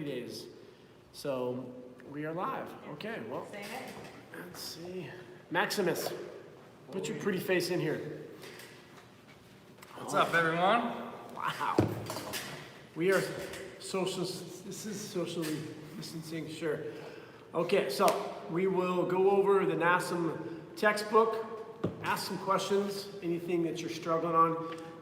days. So we are live. Okay, well, let's see. Maximus, put your pretty face in here. What's up, everyone? Wow. We are this is socially distancing, sure. Okay, so we will go over the NASM textbook, ask some questions, anything that you're struggling on.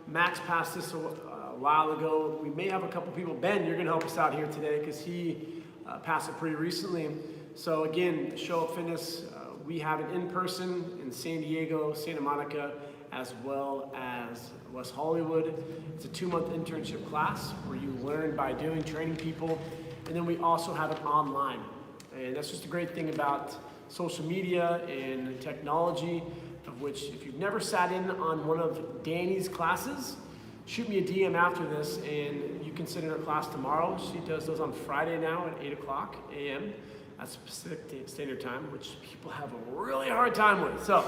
Max passed this a while ago. We may have a couple people. Ben, you're gonna help us out here today because he passed it pretty recently. So again, Show Up Fitness, we have it in person in San Diego, Santa Monica, as well as West Hollywood. It's a 2-month internship class where you learn by doing, training people, and then we also have it online. And that's just a great thing about social media and technology, of which if you've never sat in on one of Danny's classes, shoot me a DM after this and you can sit in her class tomorrow. She does those on Friday now at 8 o'clock a.m. That's Pacific Standard Time, which people have a really hard time with. So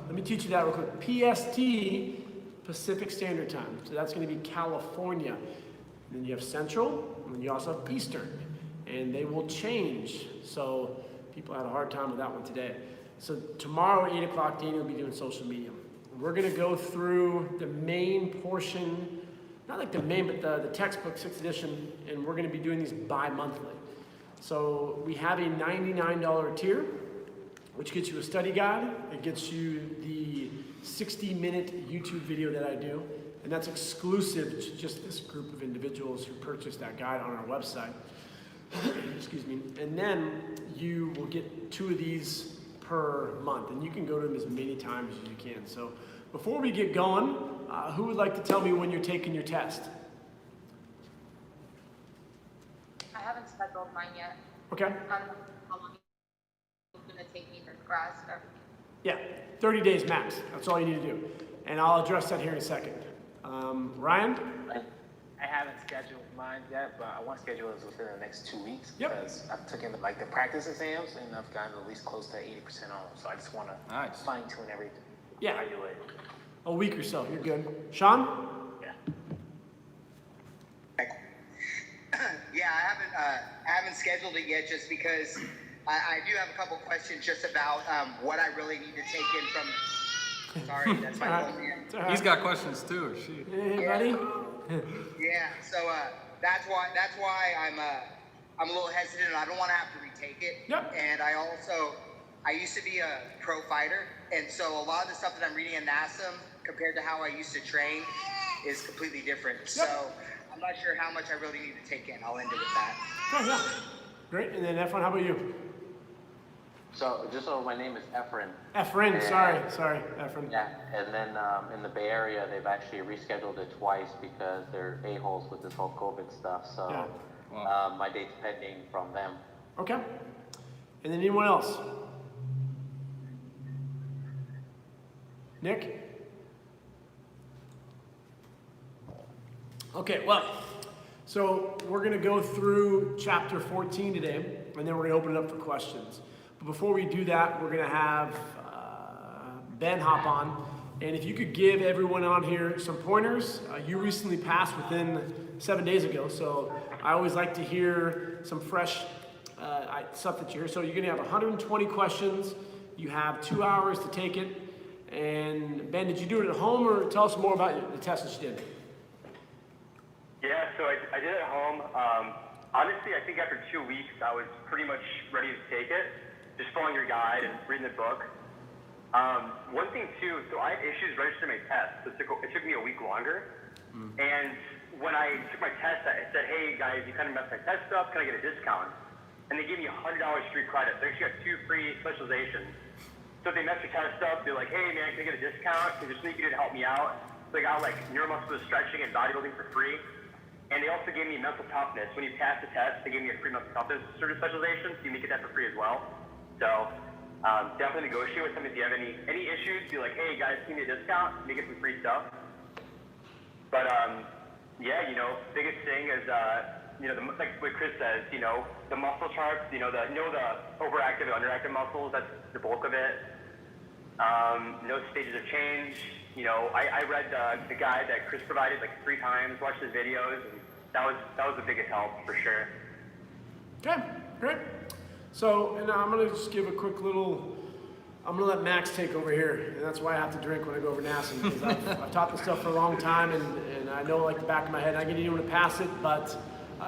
let me teach you that real quick. PST, Pacific Standard Time. So that's gonna be California. And then you have Central, and then you also have Eastern. And they will change. So people had a hard time with that one today. So tomorrow at 8 o'clock, Danny will be doing social media. We're gonna go through the main portion, not like the main, but the textbook 6th edition, and we're gonna be doing these bi-monthly. So we have a $99 tier, which gets you a study guide. It gets you the 60-minute YouTube video that I do, and that's exclusive to just this group of individuals who purchased that guide on our website. Excuse me. And then you will get 2 of these per month, and you can go to them as many times as you can. So before we get going, who would like to tell me when you're taking your test? I haven't scheduled mine yet. Okay. I don't know how long it's going to take me to grasp everything. Yeah, 30 days max. That's all you need to do. And I'll address that here in a second. Ryan? I haven't scheduled mine yet, but I want to schedule it within the next 2 weeks. Yep. Because I've taken like the practice exams and I've gotten at least close to 80% on them. So I just want to fine tune everything. Yeah. I do it. A week or so. You're good. Sean? Yeah. Yeah, I haven't scheduled it yet just because I do have a couple questions just about what I really need to take in from. Sorry, that's my phone here. He's got questions too, or she. Hey, buddy? Yeah, so that's why I'm a little hesitant. I don't want to have to retake it. Yep. And I used to be a pro fighter, and so a lot of the stuff that I'm reading in NASM compared to how I used to train is completely different. Yep. So I'm not sure how much I really need to take in. I'll end it with that. Oh, yeah. Great. And then Efren, how about you? So, my name is Efren. Efren, sorry, Efren. Yeah, and then in the Bay Area, they've actually rescheduled it twice because they're a-holes with this whole COVID stuff. So, Yeah. Wow. my date's pending from them. Okay. And then anyone else? Nick? Okay, well, so we're going to go through chapter 14 today, and then we're going to open it up for questions. But before we do that, we're going to have Ben hop on. And if you could give everyone on here some pointers. You recently passed within 7 days ago, so I always like to hear some fresh stuff that you hear. So you're going to have 120 questions. You have 2 hours to take it. And Ben, did you do it at home, or tell us more about the test that you did? Yeah, so I did it at home. Honestly, I think after 2 weeks, I was pretty much ready to take it. Just following your guide and reading the book. One thing too, so I had issues registering my test. So it took me a week longer. And when I took my test, I said, hey guys, you kind of messed my test up. Can I get a discount? And they gave me $100 free credit. So I actually got 2 free specializations. So if they messed your test up, they're like, hey man, can I get a discount? Because just you to help me out. So I got like neuromuscular stretching and bodybuilding for free. And they also gave me mental toughness. When you pass the test, they gave me a free mental toughness sort of specialization, so you may get that for free as well. So definitely negotiate with them if you have any issues. Be like, hey guys, give me a discount, you get some free stuff. But yeah, biggest thing is like what Chris says, the muscle charts, the overactive and underactive muscles. That's the bulk of it. No stages of change. I read the guide that Chris provided like 3 times, watched his videos, and that was the biggest help for sure. Okay, great. So, and I'm gonna just give a quick little, I'm gonna let Max take over here, and that's why I have to drink when I go over NASM, because I've taught this stuff for a long time, and I know like the back of my head. I get anyone to pass it, but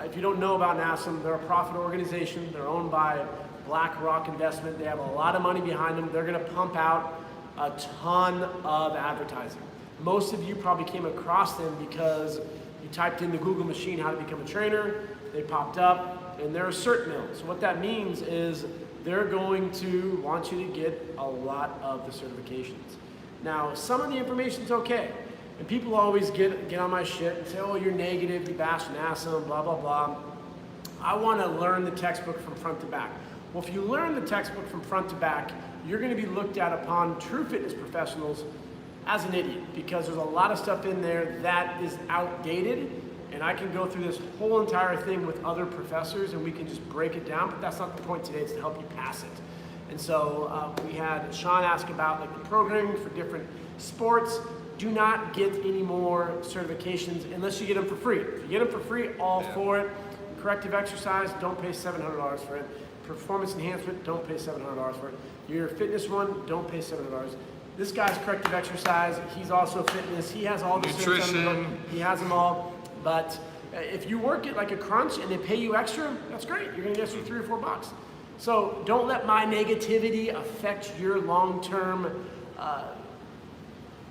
if you don't know about NASM, they're a profit organization. They're owned by BlackRock Investment. They have a lot of money behind them. They're gonna pump out a ton of advertising. Most of you probably came across them because you typed in the Google machine how to become a trainer. They popped up, and they're a cert mill. So what that means is they're going to want you to get a lot of the certifications. Now, some of the information's okay, and people always get on my shit and say, oh, you're negative, you bash NASM, blah, blah, blah. I want to learn the textbook from front to back. Well, if you learn the textbook from front to back, you're going to be looked at upon true fitness professionals as an idiot, because there's a lot of stuff in there that is outdated, and I can go through this whole entire thing with other professors and we can just break it down, but that's not the point today. It's to help you pass it. And so we had Sean ask about like the programming for different sports. Do not get any more certifications unless you get them for free. If you get them for free, all for it. Corrective exercise, don't pay $700 for it. Performance enhancement, don't pay $700 for it. Your fitness one, don't pay $700. This guy's corrective exercise, he's also fitness, he has all the nutrition, he has them all. But if you work it like a crunch and they pay you extra, that's great. You're gonna get you $3 or $4. So don't let my negativity affect your long-term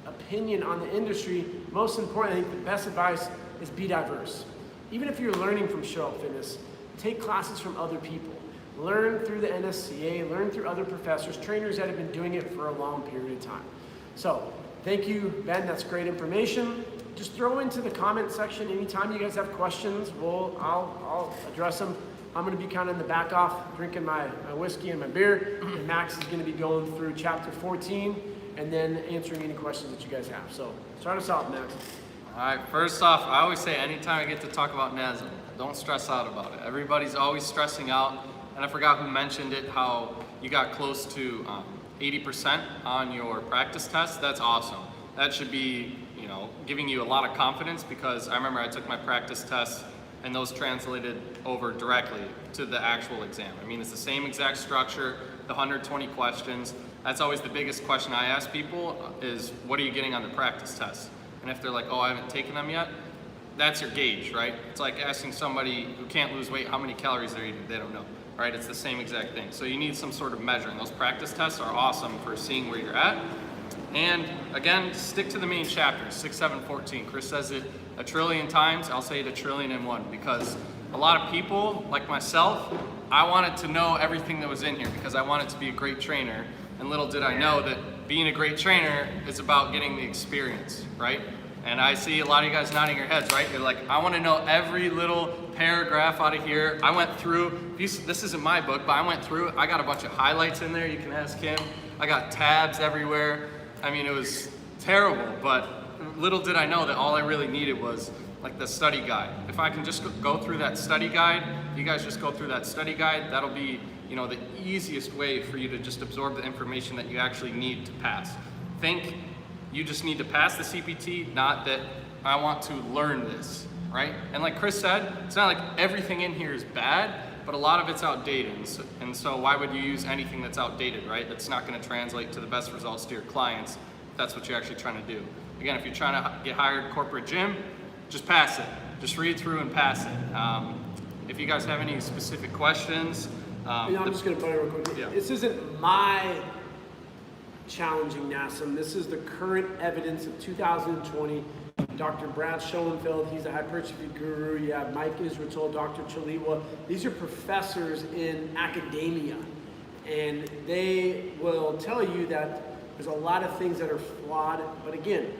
opinion on the industry. Most important, I think the best advice is be diverse. Even if you're learning from Show Up Fitness, take classes from other people. Learn through the NSCA, learn through other professors, trainers that have been doing it for a long period of time. So, thank you, Ben, that's great information. Just throw into the comment section anytime you guys have questions, I'll address them. I'm gonna be kind of in the back off, drinking my whiskey and my beer, and Max is gonna be going through chapter 14, and then answering any questions that you guys have. So, start us off, Max. All right, first off, I always say anytime I get to talk about NASM, don't stress out about it. Everybody's always stressing out. And I forgot who mentioned it, how you got close to 80% on your practice test. That's awesome. That should be, you know, giving you a lot of confidence, because I remember I took my practice tests and those translated over directly to the actual exam. I mean, it's the same exact structure, the 120 questions. That's always the biggest question I ask people is, what are you getting on the practice test? And if they're like, oh, I haven't taken them yet, that's your gauge, right? It's like asking somebody who can't lose weight how many calories they're eating. They don't know. Right, it's the same exact thing. So you need some sort of measure, and those practice tests are awesome for seeing where you're at. And again, stick to the main chapters, 6, 7, 14. Chris says it a trillion times, I'll say it a trillion and one, because a lot of people, like myself, I wanted to know everything that was in here because I wanted to be a great trainer, and little did I know that being a great trainer is about getting the experience, right? And I see a lot of you guys nodding your heads, right? You're like, I want to know every little paragraph out of here. I went through, this isn't my book, but I went through, I got a bunch of highlights in there. You can ask him. I got tabs everywhere. I mean, it was terrible, but little did I know that all I really needed was like the study guide. If I can just go through that study guide, you guys just go through that study guide, that'll be, you know, the easiest way for you to just absorb the information that you actually need to pass. Think you just need to pass the CPT, not that I want to learn this, right? And like Chris said, it's not like everything in here is bad, but a lot of it's outdated. And so why would you use anything that's outdated, right? That's not gonna translate to the best results to your clients if that's what you're actually trying to do. Again, if you're trying to get hired corporate gym, just pass it. Just read through and pass it. If you guys have any specific questions. I'm just gonna put it real quick. Yeah. This isn't my challenging NASM. This is the current evidence of 2020. Dr. Brad Schoenfeld, he's a hypertrophy guru. You have Mike Israel, Dr. Chaliwa. These are professors in academia, and they will tell you that there's a lot of things that are flawed. But again,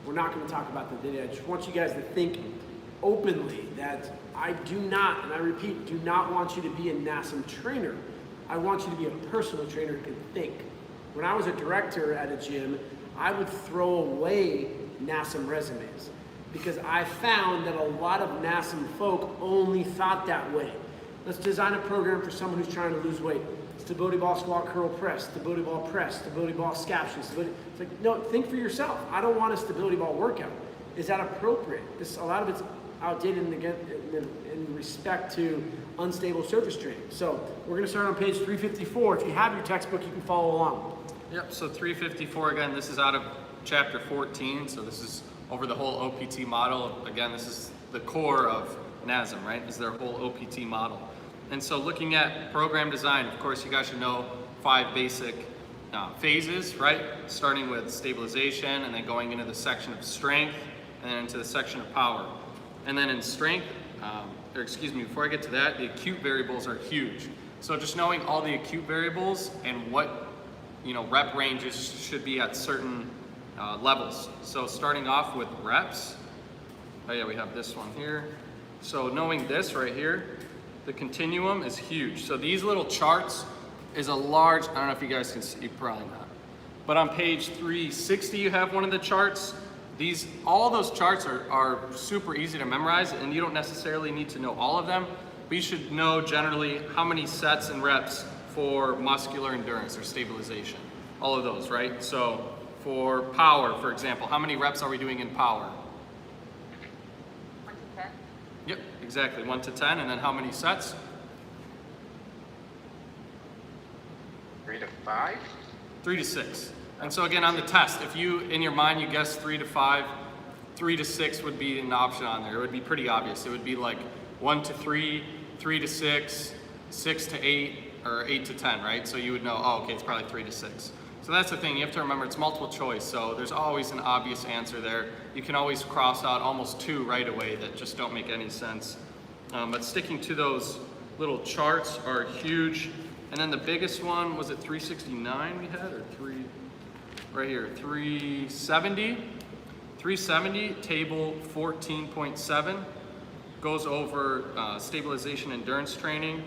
we're not going to talk about the data. I just want you guys to think openly that I do not, and I repeat, do not want you to be a NASM trainer. I want you to be a personal trainer who can think. When I was a director at a gym, I would throw away NASM resumes because I found that a lot of NASM folk only thought that way. Let's design a program for someone who's trying to lose weight. Stability ball squat, curl press, stability ball press, stability ball scaption. It's like, no, think for yourself. I don't want a stability ball workout. Is that appropriate? A lot of it's outdated, and again, in respect to unstable surface training. So we're going to start on page 354. If you have your textbook, you can follow along. Yep, so 354, again, this is out of chapter 14, so this is over the whole OPT model. Again, this is the core of NASM, right? This is their whole OPT model. And so looking at program design, of course, you guys should know 5 basic phases, right? Starting with stabilization and then going into the section of strength and then into the section of power. And then in strength, before I get to that, the acute variables are huge. So just knowing all the acute variables and what, rep ranges should be at certain levels. So starting off with reps, oh yeah, we have this one here. So knowing this right here, the continuum is huge. So these little charts is a large, I don't know if you guys can see, probably not. But on page 360, you have one of the charts. All those charts are super easy to memorize, and you don't necessarily need to know all of them, but you should know generally how many sets and reps for muscular endurance or stabilization. All of those, right? So for power, for example, how many reps are we doing in power? 1 to 10. Yep, exactly, 1 to 10, and then how many sets? 3 to 5? 3 to 6. And so again, on the test, if you, in your mind, you guess 3 to 5, 3 to 6 would be an option on there. It would be pretty obvious. It would be like 1 to 3, 3 to 6, 6 to 8, or 8 to 10, right? So you would know, oh, okay, it's probably 3 to 6. So that's the thing, you have to remember it's multiple choice, so there's always an obvious answer there. You can always cross out almost 2 right away that just don't make any sense. But sticking to those little charts are huge. And then the biggest one, was it 369 we had, or 3? Right here, 370. 370, table 14.7, goes over stabilization endurance training.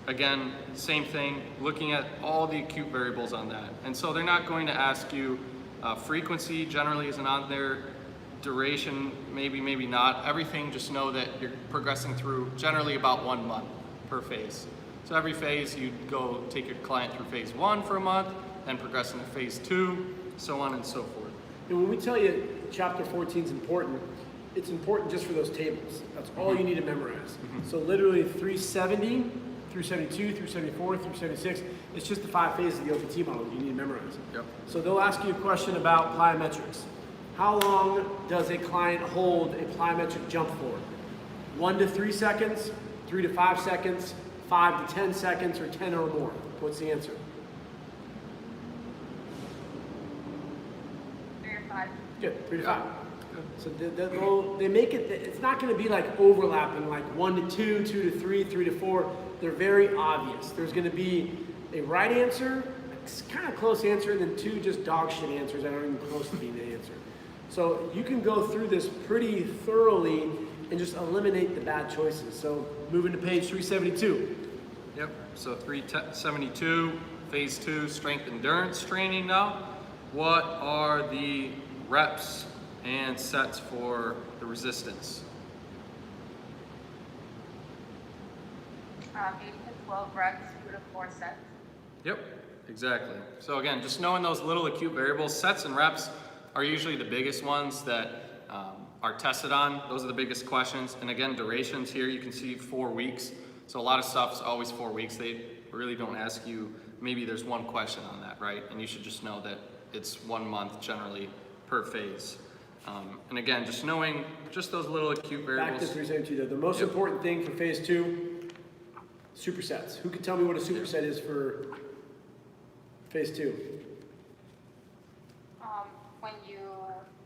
Again, same thing, looking at all the acute variables on that. And so they're not going to ask you frequency, generally isn't on there, duration, maybe not. Everything, just know that you're progressing through generally about 1 month per phase. So every phase, you'd go take your client through phase 1 for a month, then progress into phase 2, so on and so forth. And when we tell you chapter 14 is important, it's important just for those tables. That's all you need to memorize. So literally 370, 372, 374, 376, it's just the 5 phases of the OPT model you need to memorize. Yep. So they'll ask you a question about plyometrics. How long does a client hold a plyometric jump for? 1 to 3 seconds, 3 to 5 seconds, 5 to 10 seconds, or 10 or more? What's the answer? 3 or 5. Good, 3 to 5. So they make it, it's not going to be like overlapping, like 1 to 2, 2 to 3, 3 to 4. They're very obvious. There's going to be a right answer, a kind of close answer, and then 2 just dog shit answers that aren't even close to being an answer. So you can go through this pretty thoroughly and just eliminate the bad choices. So moving to page 372. Yep, so 372, phase 2, strength endurance training now. What are the reps and sets for the resistance? 8 to 12 reps, 2 to 4 sets. Yep, exactly. So again, just knowing those little acute variables, sets and reps are usually the biggest ones that are tested on. Those are the biggest questions. And again, durations here, you can see 4 weeks. So a lot of stuff's always 4 weeks. They really don't ask you, maybe there's 1 question on that, right? And you should just know that it's 1 month generally per phase. And again, just knowing just those little acute variables. Back to 372 though. The most important thing for phase 2, supersets. Who can tell me what a superset is for phase 2? When you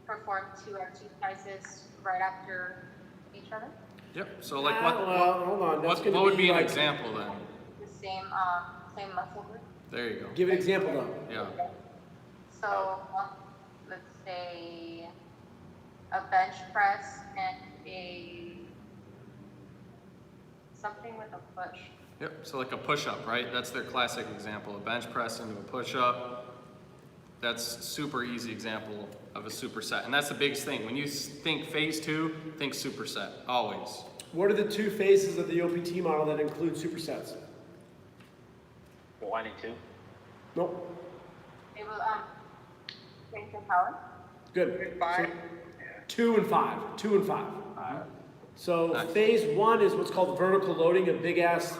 perform 2 exercises right after each other. Yep, so like Well, hold on. That's what would be an example then? The same muscle group. There you go. Give an example though. Yeah. So let's say a bench press and something with a push. Yep, so like a push-up, right? That's their classic example, a bench press into a push-up. That's super easy example of a superset. And that's the biggest thing. When you think phase 2, think superset, always. What are the 2 phases of the OPT model that include supersets? 1 and 2. Nope. It will strength and power. Good. Five. So 2 and 5. 2 and 5. So Nice. phase 1 is what's called vertical loading, a big ass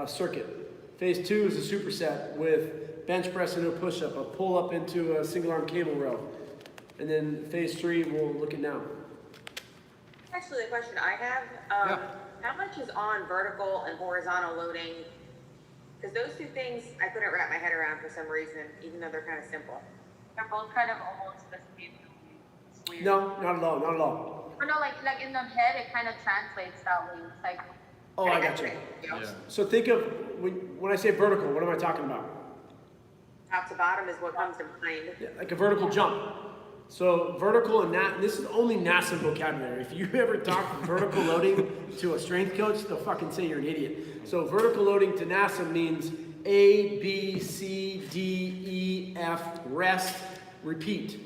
circuit. Phase 2 is a superset with bench press into a push-up, a pull-up into a single arm cable row. And then phase 3, we'll look at now. Actually, the question I have, how much is on vertical and horizontal loading? Because those two things I couldn't wrap my head around for some reason, even though they're kind of simple. They're both kind of almost the same. It's weird. No, not at all, not at all. Or no, like in the head, it kind of translates that way. It's like, Oh, I got you. Yeah. So think of, when I say vertical, what am I talking about? Top to bottom is what comes to mind. Yeah, like a vertical jump. So vertical and this is only NASM vocabulary. If you ever talk vertical loading to a strength coach, they'll fucking say you're an idiot. So vertical loading to NASM means A, B, C, D, E, F, rest, repeat.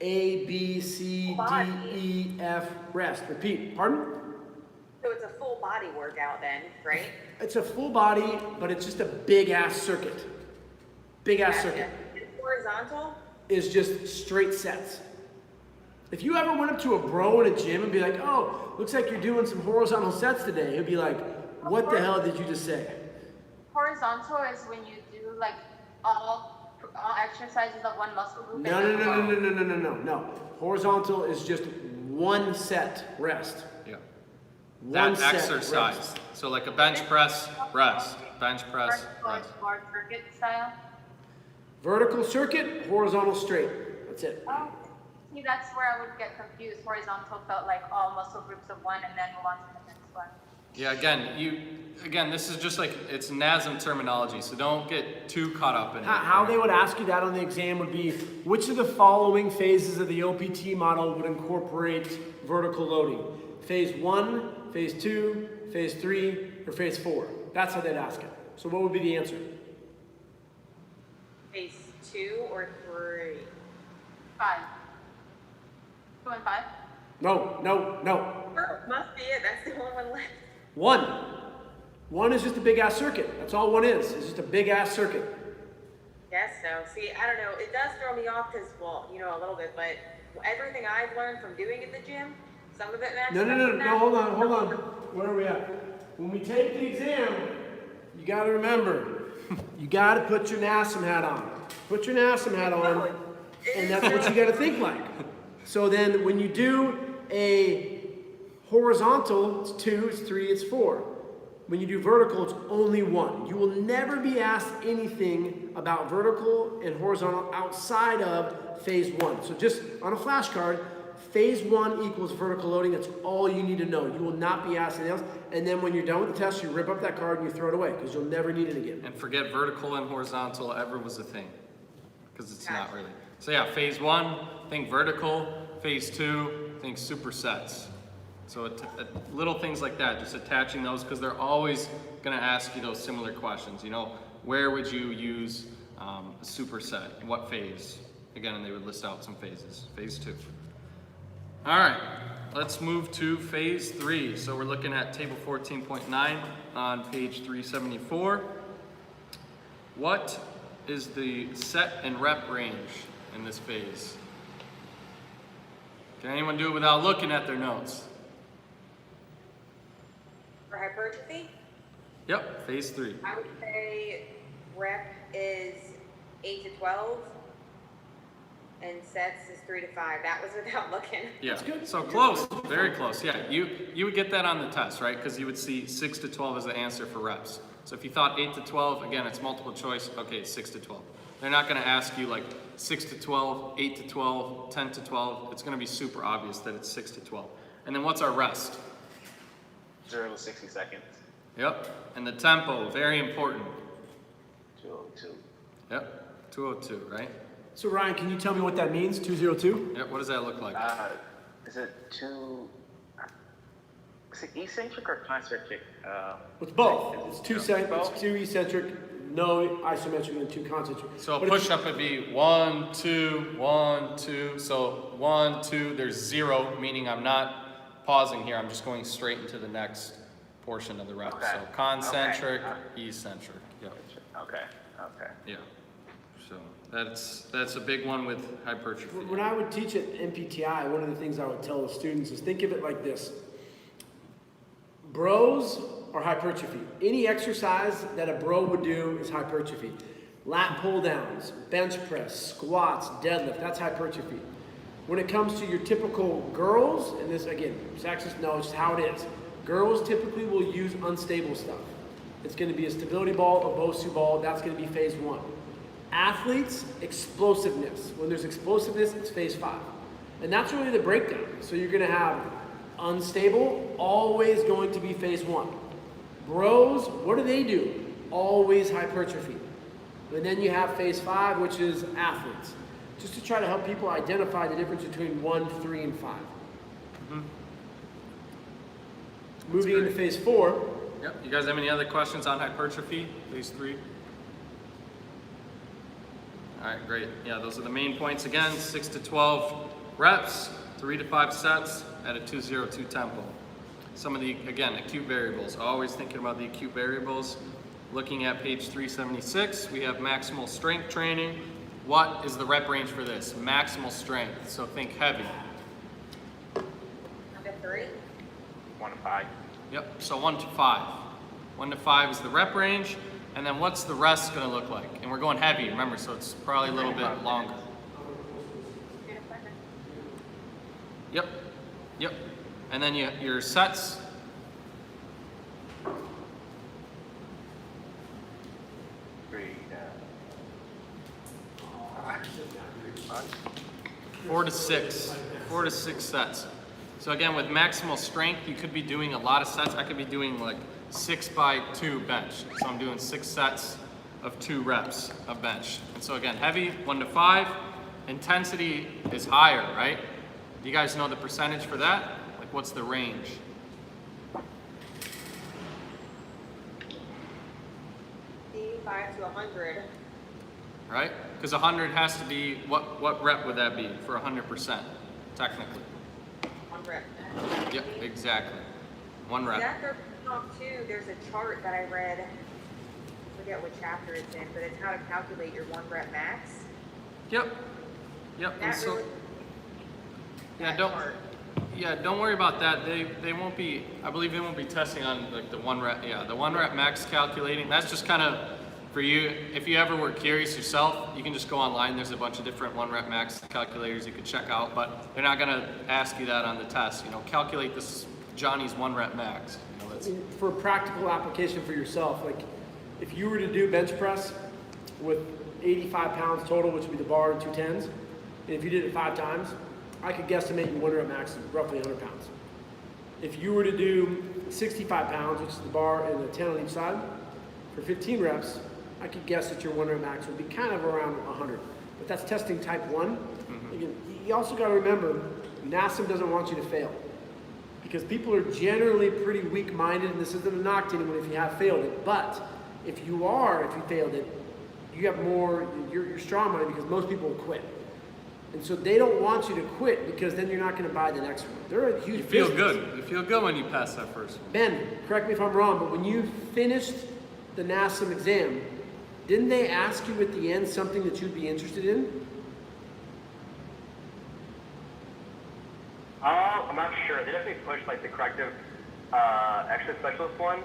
A, B, C, D, E, F, rest, repeat. Pardon? So it's a full body workout then, right? It's a full body, but it's just a big ass circuit. Big ass circuit. And horizontal? Is just straight sets. If you ever went up to a bro in a gym and be like, oh, looks like you're doing some horizontal sets today, he'd be like, what the hell did you just say? horizontal is when you do like all exercises of one muscle group. No. Horizontal is just one set rest. Yeah. One That set exercise. rest. So like a bench press, rest. Bench press, rest. Bar circuit style. Vertical circuit, horizontal straight. That's it. Oh, see, that's where I would get confused. Horizontal felt like all muscle groups of one, and then move on to the next one. Yeah, again, this is just like, it's NASM terminology, so don't get too caught up in it. How they would ask you that on the exam would be, which of the following phases of the OPT model would incorporate vertical loading? Phase 1, phase 2, phase 3, or phase 4? That's how they'd ask it. So what would be the answer? Phase 2 or 3? 5. 2 and 5. No. Must be it. That's the only one left. 1. 1 is just a big ass circuit. That's all 1 is. It's just a big ass circuit. Guess so. See, I don't know. It does throw me off because, well, you know, a little bit, but everything I've learned from doing it in the gym, some of it matches up with that. No, hold on. Where are we at? When we take the exam, you gotta remember, you gotta put your NASM hat on. Put your NASM hat on, and that's what you gotta think like. So then when you do a horizontal, it's 2, it's 3, it's 4. When you do vertical, it's only 1. You will never be asked anything about vertical and horizontal outside of phase 1. So just on a flashcard, phase 1 equals vertical loading. That's all you need to know. You will not be asked anything else. And then when you're done with the test, you rip up that card and you throw it away because you'll never need it again. And forget vertical and horizontal ever was a thing, because it's not really. So yeah, phase 1, think vertical. Phase 2, think supersets. So little things like that, just attaching those, because they're always going to ask you those similar questions. You know, where would you use a superset? In what phase? Again, and they would list out some phases. Phase 2. All right, let's move to phase 3. So we're looking at table 14.9 on page 374. What is the set and rep range in this phase? Can anyone do it without looking at their notes? For hypertrophy, Yep, phase 3. I would say rep is 8 to 12, and sets is 3 to 5. That was without looking. Yeah, so close, very close. Yeah, you would get that on the test, right? Because you would see 6 to 12 as the answer for reps. So if you thought 8 to 12, again, it's multiple choice. Okay, 6 to 12. They're not going to ask you like 6 to 12, 8 to 12, 10 to 12. It's going to be super obvious that it's 6 to 12. And then what's our rest? 0 to 60 seconds. Yep, and the tempo, very important. 202. Yep, 202, right? So Ryan, can you tell me what that means, 202? Yep, what does that look like? Is it eccentric or concentric? It's both. It's 2 eccentric, no isometric, and 2 concentric. So a But push-up would be 1, 2, 1, 2. So 1, 2, there's 0, meaning I'm not pausing here. I'm just going straight into the next portion of the rep. Okay. So concentric, eccentric. Yep. Okay. Yeah. So that's a big one with hypertrophy. When I would teach at MPTI, one of the things I would tell the students is think of it like this. Bros are hypertrophy. Any exercise that a bro would do is hypertrophy. Lat pull downs, bench press, squats, deadlift, that's hypertrophy. When it comes to your typical girls, and this again, sexist, no, it's how it is. Girls typically will use unstable stuff. It's gonna be a stability ball, a Bosu ball, that's gonna be phase 1. Athletes, explosiveness. When there's explosiveness, it's phase 5. And that's really the breakdown. So you're gonna have unstable, always going to be phase 1. Bros, what do? Always hypertrophy. And then you have phase 5, which is athletes. Just to try to help people identify the difference between 1, 3, and 5. Moving into phase 4. Yep. You guys have any other questions on hypertrophy, phase 3? All right, great. Yeah, those are the main points. Again, 6 to 12 reps, 3 to 5 sets at a 2-0-2 tempo. Some of the, again, acute variables. Always thinking about the acute variables. Looking at page 376, we have maximal strength training. What is the rep range for this? Maximal strength. So think heavy. 1 to 3. 1 to 5. Yep, so 1 to 5. 1 to 5 is the rep range, and then what's the rest gonna look like? And we're going heavy, remember, so it's probably a little bit longer. Yep, yep. And then your sets. Four to six sets. So again, with maximal strength, you could be doing a lot of sets. I could be doing like 6x2 bench. So I'm doing 6 sets of 2 reps of bench. And so again, heavy, 1 to 5. Intensity is higher, right? Do you guys know the percentage for that? Like what's the range? 85 to 100. Right? Because 100 has to be, what rep would that be for 100%, technically? 1 rep. Yep, exactly. 1 rep. After talk too, there's a chart that I read, I forget what chapter it's in, but it's how to calculate your 1 rep max. Yep. Yep. And That so, really, yeah, that chart. don't worry about that. They won't be, I believe they won't be testing on like the 1 rep. Yeah, the 1 rep max calculating. That's just kind of for you. If you ever were curious yourself, you can just go online. There's a bunch of different 1 rep max calculators you could check out, but they're not gonna ask you that on the test. You know, calculate this Johnny's 1 rep max. You know, that's, For practical application for yourself, like if you were to do bench press with 85 pounds total, which would be the bar and 2 10s, and if you did it 5 times, I could guesstimate your 1 rep max is roughly 100 pounds. If you were to do 65 pounds, which is the bar and the 10 on each side, for 15 reps, I could guess that your 1 rep max would be kind of around 100. But that's testing type 1. Again, you also got to remember, NASM doesn't want you to fail. Because people are generally pretty weak-minded, and this isn't a knock to anyone if you have failed it. But if you failed it, you have more, you're strong-minded because most people will quit. And so they don't want you to quit because then you're not going to buy the next one. They're a huge you feel business. good. You feel good when you pass that first one. Ben, correct me if I'm wrong, but when you finished the NASM exam, didn't they ask you at the end something that you'd be interested in? I'm not sure. They definitely pushed like the corrective extra specialist one,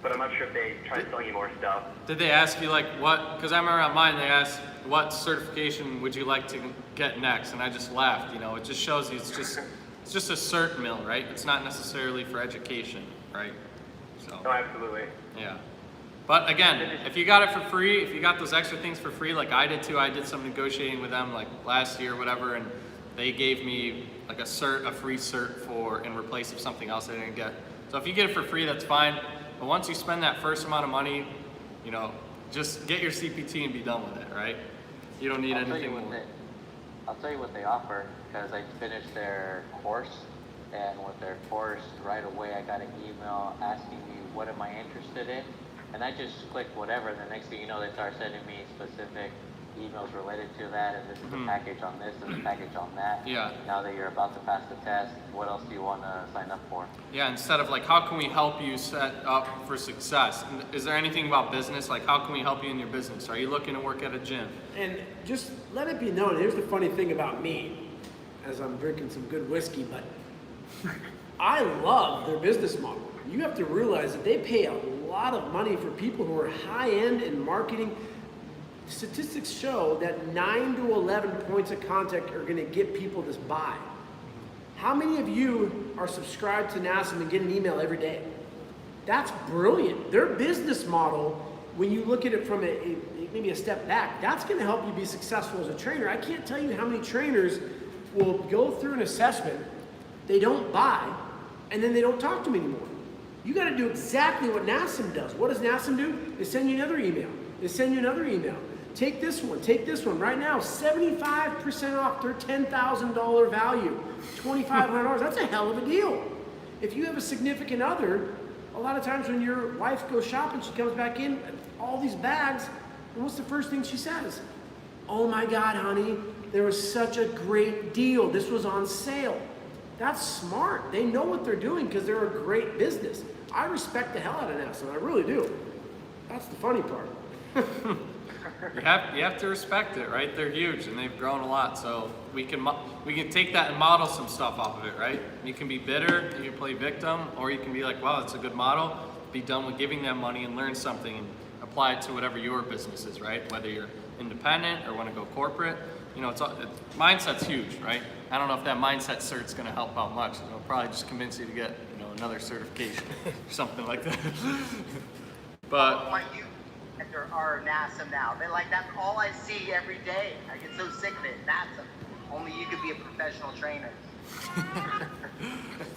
but I'm not sure if they tried selling you more stuff. Did they ask you like what? Because I remember on mine they asked, what certification would you like to get next? And I just laughed. You know, it just shows you it's just a cert mill, right? It's not necessarily for education, right? So. No, absolutely. Yeah. But again, if you got it for free, if you got those extra things for free, like I did too, I did some negotiating with them like last year or whatever, and they gave me like a free cert for in replace of something else I didn't get. So if you get it for free, that's fine. But once you spend that first amount of money, you know, just get your CPT and be done with it, right? You don't need anything more. I'll tell you what they offer, because I finished their course, and with their course, right away I got an email asking me what am I interested in, and I just clicked whatever, and the next thing you know, they start sending me specific emails related to that, and this is the package on this and the package on that. Yeah. Now that you're about to pass the test, what else do you want to sign up for? Yeah, instead of like, how can we help you set up for success? Is there anything about business? Like, how can we help you in your business? Are you looking to work at a gym? And just let it be known, here's the funny thing about me, as I'm drinking some good whiskey, but I love their business model. you have to realize that they pay a lot of money for people who are high-end in marketing. Statistics show that 9 to 11 points of contact are gonna get people this buy. How many of you are subscribed to NASM and get an email every day? That's brilliant. Their business model, when you look at it from maybe a step back, that's gonna help you be successful as a trainer. I can't tell you how many trainers will go through an assessment, they don't buy, and then they don't talk to me anymore. You gotta do exactly what NASM does. What does NASM do? They send you another email. They send you another email. Take this one. Right now, 75% off their $10,000 value, $2,500. That's a hell of a deal. If you have a significant other, a lot of times when your wife goes shopping, she comes back in, all these bags, and what's the first thing she says? Oh my God, honey, there was such a great deal. This was on sale. That's smart. They know what they're doing because they're a great business. I respect the hell out of NASM, I really do. That's the funny part. You have to respect it, right? They're huge and they've grown a lot, so we can take that and model some stuff off of it, right? You can be bitter, you can play victim, or you can be like, wow, it's a good model. Be done with giving them money and learn something and apply it to whatever your business is, right? Whether you're independent or want to go corporate, you know, mindset's huge, right? I don't know if that mindset cert's going to help out much. It'll probably just convince you to get, you know, another certification or something like that. But My youth are NASM now. They're like, that's all I see every day. I get so sick of it. NASM. Only you could be a professional trainer.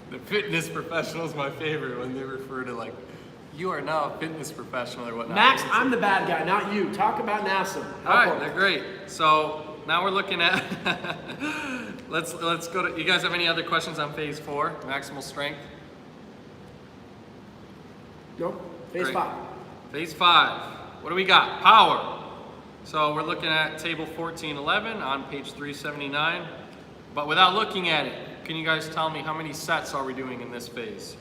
The fitness professional is my favorite when they refer to like, you are now a fitness professional or whatnot. Max, I'm the bad guy, not you. Talk about NASM. All right, they're great. So now we're looking at, let's go to, you guys have any other questions on phase 4, maximal strength? No, phase Great. 5. Phase 5, what do we got? Power. So we're looking at table 1411 on page 379. But without looking at it, can you guys tell me how many sets are we doing in this phase?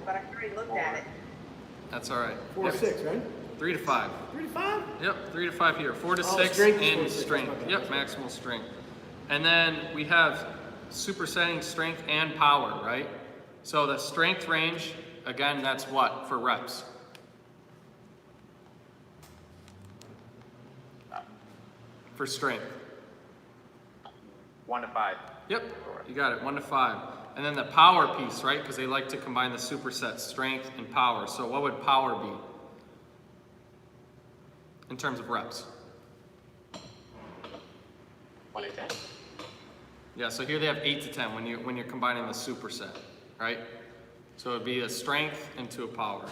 But I already looked at it. That's all right. 4 to 6, right? 3 to 5. 3 to 5? Yep, 3 to 5 here. 4 to 6 strength is 4 and to 6. strength. Okay. Yep, maximal strength. And then we have supersetting strength and power, right? So the strength range, again, that's what for reps? For strength. 1 to 5. Yep, you got it, 1 to 5. And then the power piece, right? Because they like to combine the supersets, strength and power. So what would power be in terms of reps? 1 to 10. Yeah, so here they have 8 to 10 when you're combining the superset, right? So it'd be a strength into a power.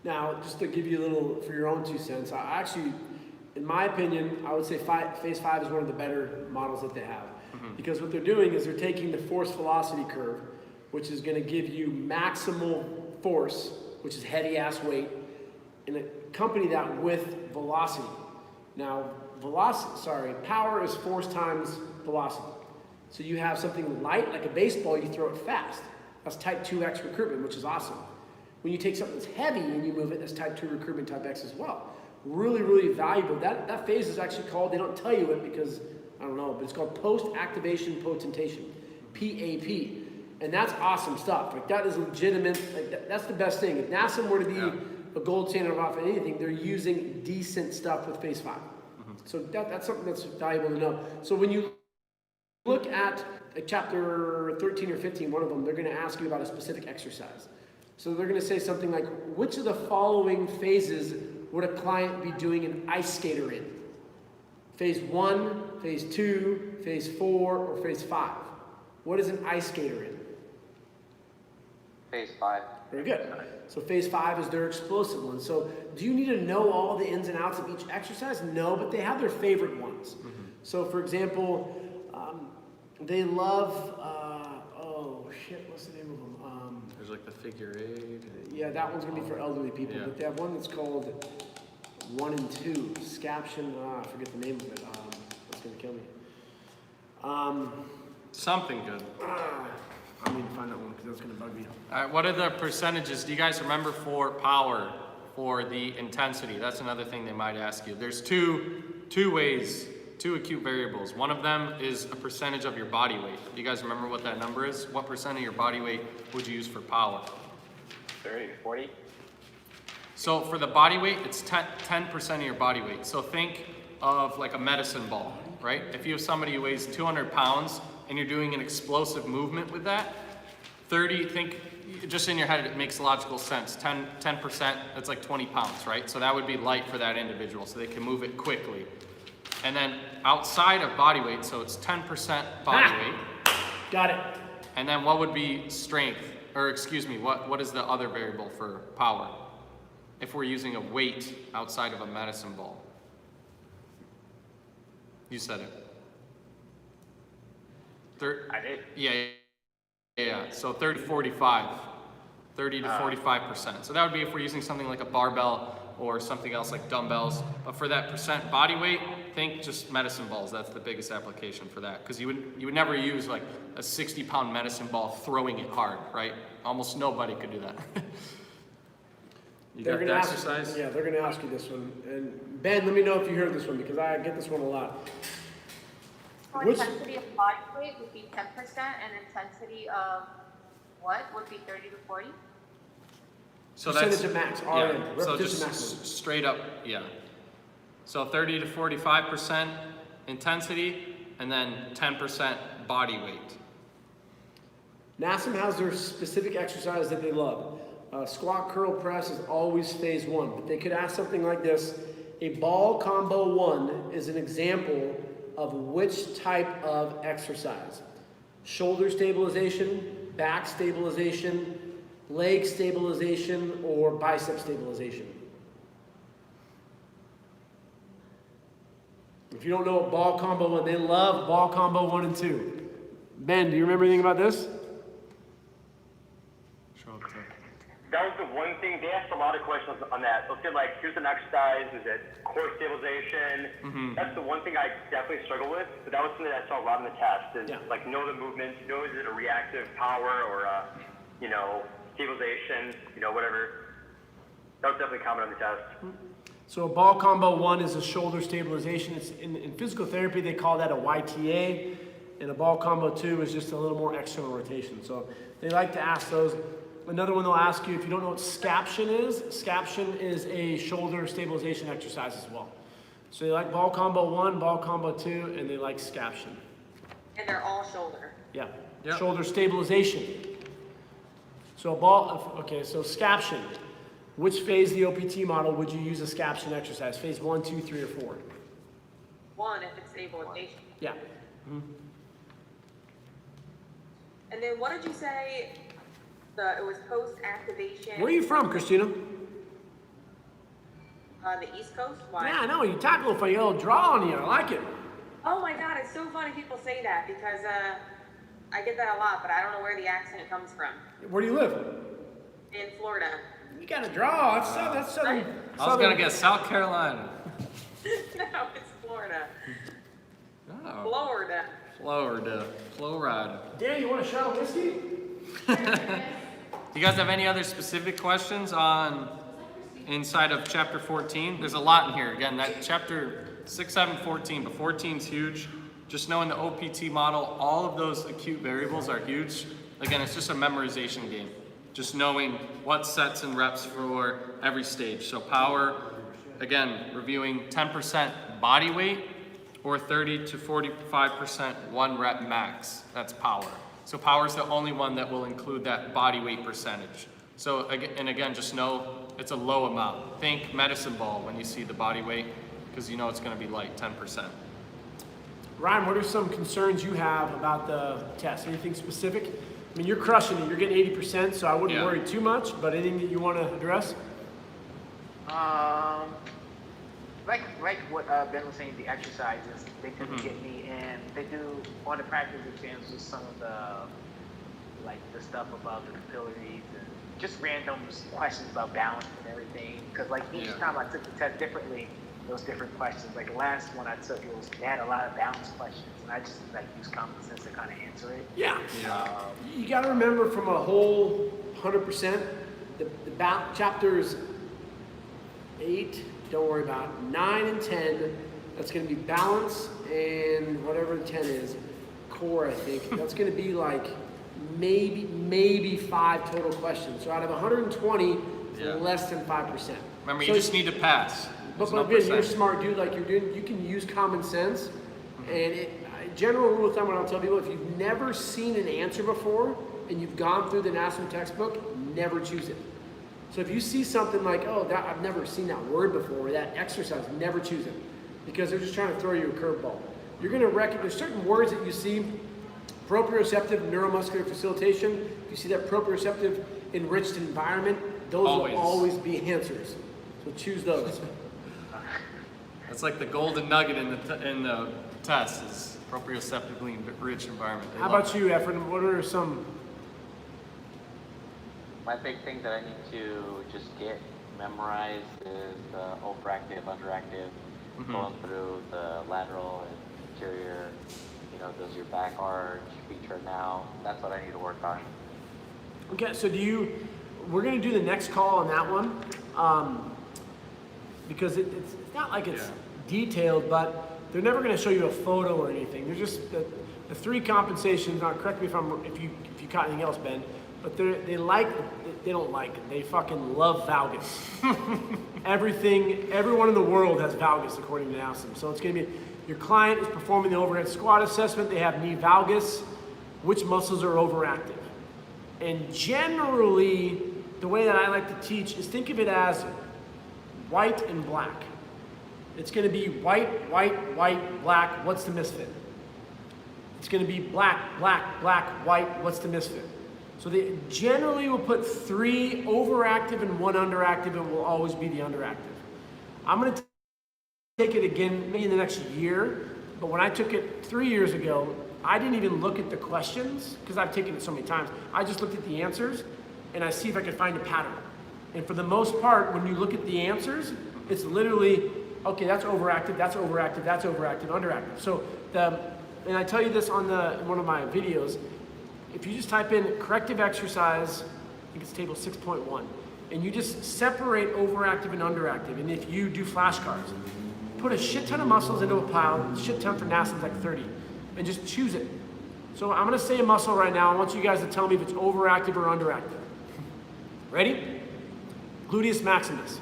Now, just to give you a little, for your own 2 cents, I actually, in my opinion, I would say phase 5 is one of the better models that they have. Because what they're doing is they're taking the force velocity curve, which is going to give you maximal force, which is heavy ass weight, and accompany that with velocity. Now, power is force times velocity. So you have something light, like a baseball, you throw it fast. That's type 2X recruitment, which is awesome. When you take something that's heavy and you move it, that's type 2 recruitment, type X as well. Really, really valuable. That phase is actually called, they don't tell you it because, I don't know, but it's called post-activation potentation, PAP. And that's awesome stuff. Like, that is legitimate, like that's the best thing. If NASM were to be a gold standard off of anything, they're using decent stuff with phase 5. So that's something that's valuable to know. So when you look at chapter 13 or 15, one of them, they're going to ask you about a specific exercise. So they're going to say something like, which of the following phases would a client be doing an ice skater in? Phase 1, phase 2, phase 4, or phase 5? What is an ice skater in? Phase 5. Very good. So phase 5 is their explosive one. So do you need to know all the ins and outs of each exercise? No, but they have their favorite ones. So for example, they love, what's the name of them? There's like the figure 8. Yeah, that one's gonna be for elderly people, Yeah. but they have one that's called 1 and 2, scaption, I forget the name of it, that's gonna kill me. Something good. I need to find that one because that's gonna bug me. All right, what are the percentages? Do you guys remember for power, for the intensity? That's another thing they might ask you. There's two ways two acute variables. One of them is a percentage of your body weight. Do you guys remember what that number is? What percent of your body weight would you use for power? 30, 40? So for the body weight, it's 10% of your body weight. So think of like a medicine ball, right? If you have somebody who weighs 200 pounds and you're doing an explosive movement with that, 30, think, just in your head, it makes logical sense. 10%, that's like 20 pounds, right? So that would be light for that individual, so they can move it quickly. And then outside of body weight, so it's 10% body weight. Got it. And then what would be strength? Or excuse me, what is the other variable for power? If we're using a weight outside of a medicine ball. You said it. I did. Yeah. So 30 to 45. 30 to 45%. So that would be if we're using something like a barbell or something else like dumbbells. But for that percent body weight, think just medicine balls. That's the biggest application for that. Because you would never use like a 60-pound medicine ball throwing it hard, right? Almost nobody could do that. You They're got the gonna exercise? Yeah, they're gonna ask you this one. And Ben, let me know if you heard this one because I get this one a lot. So Which- intensity of body weight would be 10%, and intensity of what would be 30 to 40? So Percentage of max, RM, yeah. So repetition just maximum. straight up, yeah. So 30 to 45% intensity, and then 10% body weight. NASM has their specific exercise that they love. Squat, curl, press is always phase one, but they could ask something like this. A ball combo 1 is an example of which type of exercise? Shoulder stabilization, back stabilization, leg stabilization, or bicep stabilization? If you don't know what ball combo 1, they love ball combo 1 and 2. Ben, do you remember anything about this? That was the one thing, they asked a lot of questions on that. They'll say like, here's an exercise, is it core stabilization? That's the one thing I definitely struggle with, but that was something that I saw a lot in the test, is like know the movements, know is it a reactive power or stabilization, whatever. That was definitely common on the test. So a ball combo 1 is a shoulder stabilization. It's in physical therapy, they call that a YTA. And a ball combo 2 is just a little more external rotation. So they like to ask those. Another one they'll ask you, if you don't know what scaption is a shoulder stabilization exercise as well. So they like ball combo 1, ball combo 2, and they like scaption. And they're all shoulder. Yeah, Yep. shoulder stabilization. So so scaption. Which phase of the OPT model would you use a scaption exercise? Phase 1, 2, 3, or 4? 1 if it's stabilization. Yeah. And then what did you say? It was post-activation. Where are you from, Christina? The East Coast? Why? Yeah, I know. You talk a little funny. You got a little draw on you. I like it. Oh my God, it's so funny people say that because I get that a lot, but I don't know where the accent comes from. Where do you live? In Florida. You got a draw. That's southern. I was gonna guess South Carolina. No, it's Florida. Oh, Florida. Florida. Dan, you want a shot of whiskey? You guys have any other specific questions on inside of chapter 14? There's a lot in here. Again, that chapter 6, 7, 14, but 14 is huge. Just knowing the OPT model, all of those acute variables are huge. Again, it's just a memorization game. Just knowing what sets and reps for every stage. So power, again, reviewing 10% body weight or 30 to 45% 1 rep max. That's power. So power is the only one that will include that body weight percentage. So again, just know it's a low amount. Think medicine ball when you see the body weight, because you know it's going to be light, 10%. Ryan, what are some concerns you have about the test? Anything specific? I mean, you're crushing it. You're getting 80%, so I wouldn't worry too much. But anything that you want to address? Like what Ben was saying, the exercises, they tend to get me, and they do on the practice exams just some of the stuff about the capillaries and just random questions about balance and everything. Because each time I took the test differently, there was different questions. Like the last one I took, they had a lot of balance questions, and I just use common sense to kind of answer it. Yeah. You got to remember from a whole 100%, the chapters 8. Don't worry about it. 9 and 10 That's gonna be balance and whatever the 10 is, core I think. That's gonna be like maybe 5 total questions. So out of 120, it's Yeah. less than 5%. Remember, So you just need to pass. But There's no again, you're a percent. smart dude, like you're doing, you can use common sense. And general rule of thumb, what I'll tell people, if you've never seen an answer before and you've gone through the NASM textbook, never choose it. So if you see something like, oh, that I've never seen that word before, or that exercise, never choose it. Because they're just trying to throw you a curveball. You're gonna recognize certain words that you see, proprioceptive neuromuscular facilitation. If you see that proprioceptive enriched environment, those Always. will always be answers. So choose those. That's like the golden nugget in the test is proprioceptively rich environment. They How love about that. you, Efren? What are some? My big thing that I need to just get memorized is the overactive, underactive, going through the lateral and anterior, does your back arch, feature now. That's what I need to work on. Okay, so we're gonna do the next call on that one, because it's not like it's detailed, but they're never gonna show you a photo or anything. They're just the 3 compensations. Now, correct me if you caught anything else, Ben, but they fucking love valgus. Everyone in the world has valgus according to NASM. So it's gonna be, your client is performing the overhead squat assessment, they have knee valgus, which muscles are overactive. And generally, the way that I like to teach is think of it as white and black. It's gonna be white, white, white, black, what's the misfit? It's gonna be black, black, black, white, what's the misfit? So they generally will put 3 overactive and 1 underactive, and will always be the underactive. I'm gonna take it again maybe in the next year, but when I took it 3 years ago, I didn't even look at the questions because I've taken it so many times. I just looked at the answers and I see if I could find a pattern. And for the most part, when you look at the answers, it's literally, okay, that's overactive, that's overactive, that's overactive, underactive. So and I tell you this on in one of my videos, if you just type in corrective exercise, I think it's table 6.1, and you just separate overactive and underactive, and if you do flashcards, put a shit ton of muscles into a pile, shit ton for NASM's like 30, and just choose it. So I'm gonna say a muscle right now. I want you guys to tell me if it's overactive or underactive. Ready? Gluteus maximus.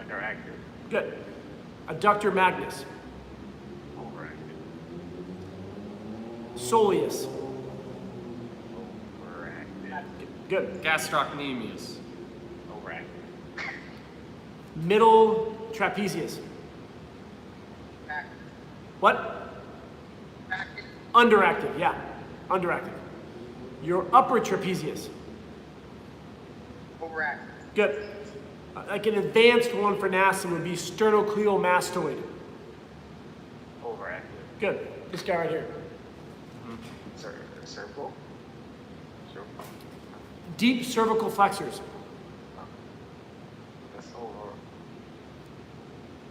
Underactive. Good. Adductor magnus. Overactive. Soleus. Overactive. Good. Gastrocnemius. Overactive. Middle trapezius. What? Underactive, yeah. Underactive. Your upper trapezius. Overactive. Good. Like an advanced one for NASM would be sternocleidomastoid. Overactive. Good. This guy right here. Circle. Deep cervical flexors. That's over.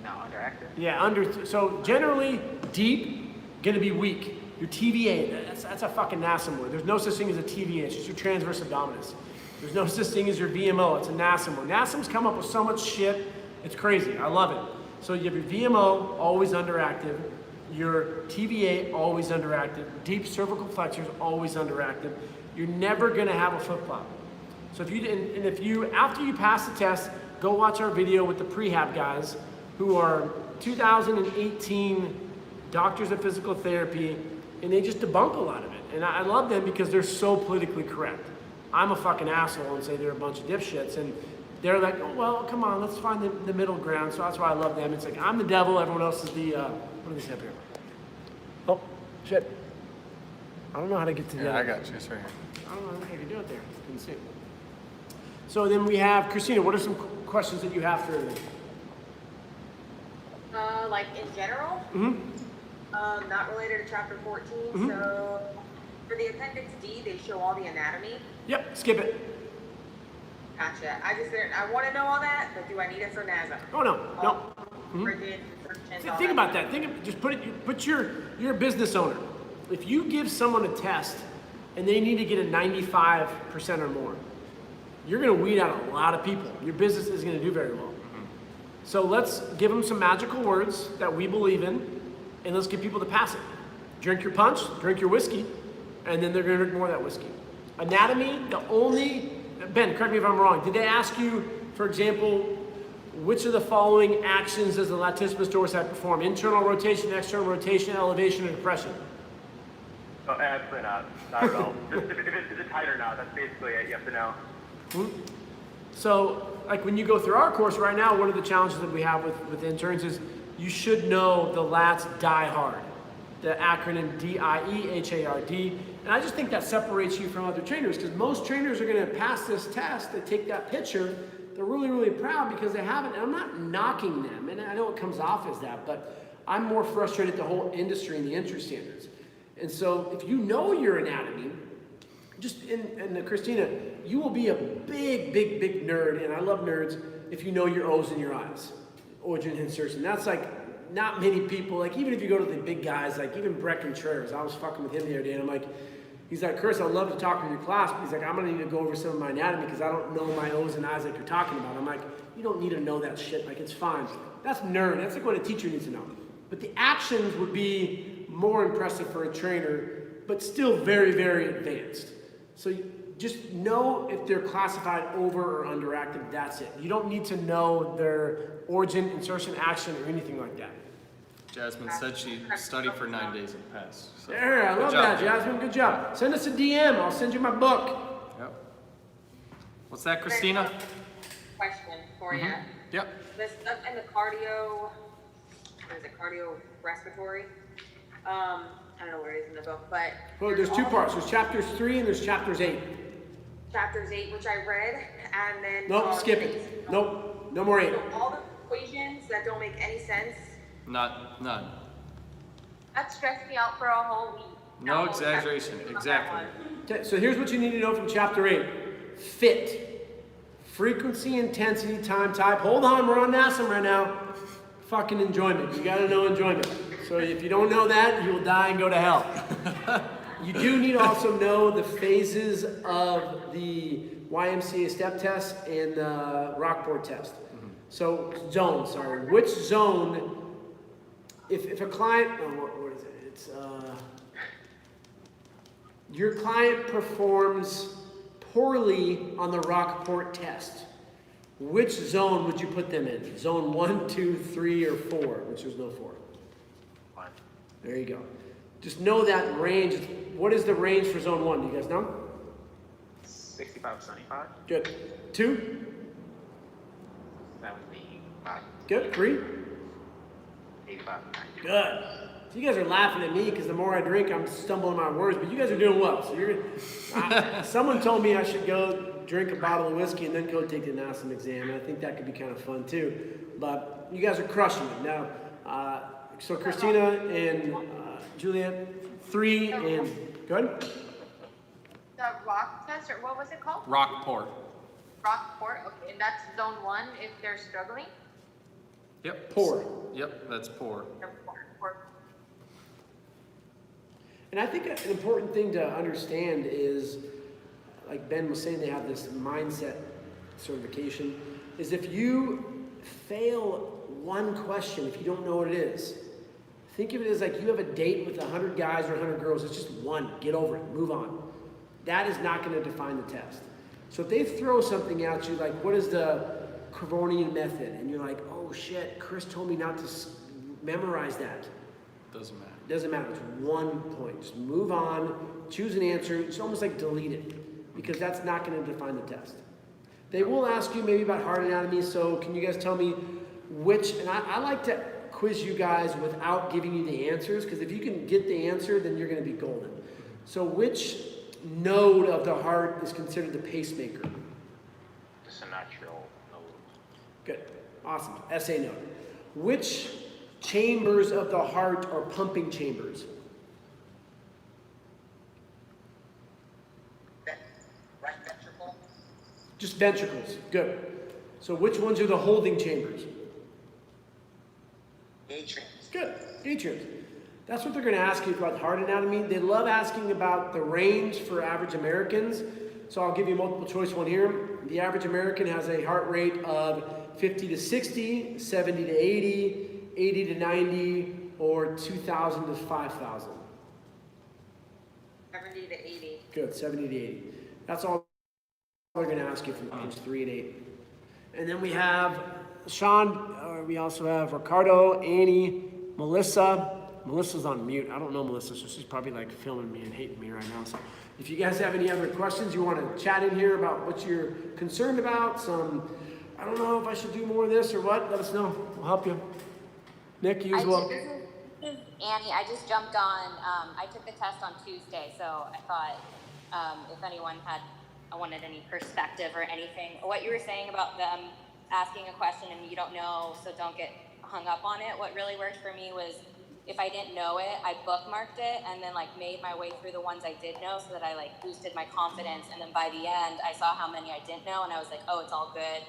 No, underactive. Yeah, so generally deep, gonna be weak. Your TVA, that's a fucking NASM word. There's no such thing as a TVA, it's just your transverse abdominis. There's no such thing as your VMO, it's a NASM word. NASM's come up with so much shit, it's crazy, I love it. So you have your VMO, always underactive, your TVA, always underactive, deep cervical flexors, always underactive. You're never gonna have a flip flop. So if you, after you pass the test, go watch our video with the prehab guys who are 2018 doctors of physical therapy, and they just debunk a lot of it. And I love them because they're so politically correct. I'm a fucking asshole and say they're a bunch of dipshits, and they're like, oh, well, come on, let's find the middle ground. So that's why I love them. It's like, I'm the devil, everyone else is the, what do they say up here? Oh, shit. I don't know how to get to that. Yeah, I got you. It's right here. I don't know how you can do it there. Couldn't see it. So then we have, Christina, what are some questions that you have for everything? Like in general? Not related to chapter 14. So for the appendix D, they show all the anatomy. Yep, skip it. Gotcha. I want to know all that, but do I need it for NASM? Oh, no. Frigid, insertions, all Think about that. Just put you're a business owner. If you give someone a test and they need to get a 95% or more, you're going to weed out a lot of people. Your business isn't going to do very well. So let's give them some magical words that we believe in, and let's get people to pass it. Drink your punch, drink your whiskey, and then they're gonna drink more of that whiskey. Anatomy, Ben, correct me if I'm wrong, did they ask you, for example, which of the following actions does the latissimus dorsi perform? Internal rotation, external rotation, elevation, or depression? Oh, absolutely not. Not at all. Just if it's tight or not, that's basically it. You have to know. So, like when you go through our course right now, one of the challenges that we have with interns is you should know the lats die hard. The acronym DIEHARD. And I just think that separates you from other trainers, because most trainers are gonna pass this test, they take that picture, they're really, really proud because they haven't, and I'm not knocking them, and I know it comes off as that, but I'm more frustrated at the whole industry and the entry standards. And so if you know your anatomy, and Christina, you will be a big, big, big nerd, and I love nerds, if you know your O's and your I's, origin and insertion. That's like, not many people, like even if you go to the big guys, like even Brett Contreras, I was fucking with him the other day, and I'm like, he's like, Chris, I'd love to talk with your class, but he's like, I'm gonna need to go over some of my anatomy because I don't know my O's and I's like you're talking about. I'm like, you don't need to know that shit, like it's fine. That's nerd, that's like what a teacher needs to know. But the actions would be more impressive for a trainer, but still very, very advanced. So just know if they're classified over or underactive, that's it. You don't need to know their origin, insertion, action, or anything like that. Jasmine said she studied for 9 days and passed. So. There, I love that, Jasmine, good job. Send us a DM, I'll send you my book. Yep. What's that, Christina? Question for you. Yep. The stuff in the cardio, what is it, cardiorespiratory? I don't know where it is in the book, but Well, there's two parts. There's chapters 3 and there's chapters 8. chapters 8, which I read, and then Nope, skip it. Nope, no more 8. So all the equations that don't make any sense. None. That stressed me out for a whole week. No exaggeration, exactly. Okay, so here's what you need to know from chapter 8. Fit. Frequency, intensity, time, type. Hold on, we're on NASM right now. Fucking enjoyment. You gotta know enjoyment. So if you don't know that, you will die and go to hell. You do need to also know the phases of the YMCA step test and the Rockport test. So zone, sorry. Which zone, if a client, what is it? It's, your client performs poorly on the Rockport test, which zone would you put them in? Zone 1, 2, 3, or 4, which there's no 4. 1. There you go. Just know that range. What is the range for zone 1? Do you guys know? 65 to 75. Good. 2? 75. Good. 3? 85 to 90. Good. So you guys are laughing at me because the more I drink, I'm stumbling my words, but you guys are doing well. So you're someone told me I should go drink a bottle of whiskey and then go take the NASM exam, and I think that could be kind of fun too. But you guys are crushing it. Now, so Christina and Juliet, 3 and good. The rock test, or what was it called? Rockport. Rockport. Okay, and that's zone 1 if they're struggling. Yep. Poor. Yep, that's poor. And I think an important thing to understand is, like Ben was saying, they have this mindset certification, is if you fail one question, if you don't know what it is, think of it as like you have a date with 100 guys or 100 girls, it's just one, get over it, move on. That is not gonna define the test. So if they throw something at you, like what is the Crevonian method? And you're like, oh shit, Chris told me not to memorize that. Doesn't matter. Doesn't matter, it's 1 point. Just move on, choose an answer, it's almost like delete it, because that's not gonna define the test. They will ask you maybe about heart anatomy, so can you guys tell me which, and I like to quiz you guys without giving you the answers, because if you can get the answer, then you're gonna be golden. So which node of the heart is considered the pacemaker? Just a natural node. Good, awesome, SA node. Which chambers of the heart are pumping chambers? Right ventricle. Just ventricles, good. So which ones are the holding chambers? Atriums. Good, atriums. That's what they're gonna ask you about heart anatomy. They love asking about the range for average Americans. So I'll give you a multiple choice one here. The average American has a heart rate of 50 to 60, 70 to 80, 80 to 90, or 2,000 to 5,000? 70 to 80. Good, 70 to 80. That's all they're going to ask you from age 3 and 8. And then we have Sean, we also have Ricardo, Annie, Melissa. Melissa's on mute. I don't know Melissa, so she's probably like filming me and hating me right now. So if you guys have any other questions, you want to chat in here about what you're concerned about, I don't know if I should do more of this or what, let us know. We'll help you. Nick, you as well. This is Annie. I just jumped on. I took the test on Tuesday, so I thought if anyone wanted any perspective or anything. What you were saying about them asking a question and you don't know, so don't get hung up on it. What really worked for me was if I didn't know it, I bookmarked it and then like made my way through the ones I did know so that I like boosted my confidence. And then by the end, I saw how many I didn't know and I was like, oh, it's all good.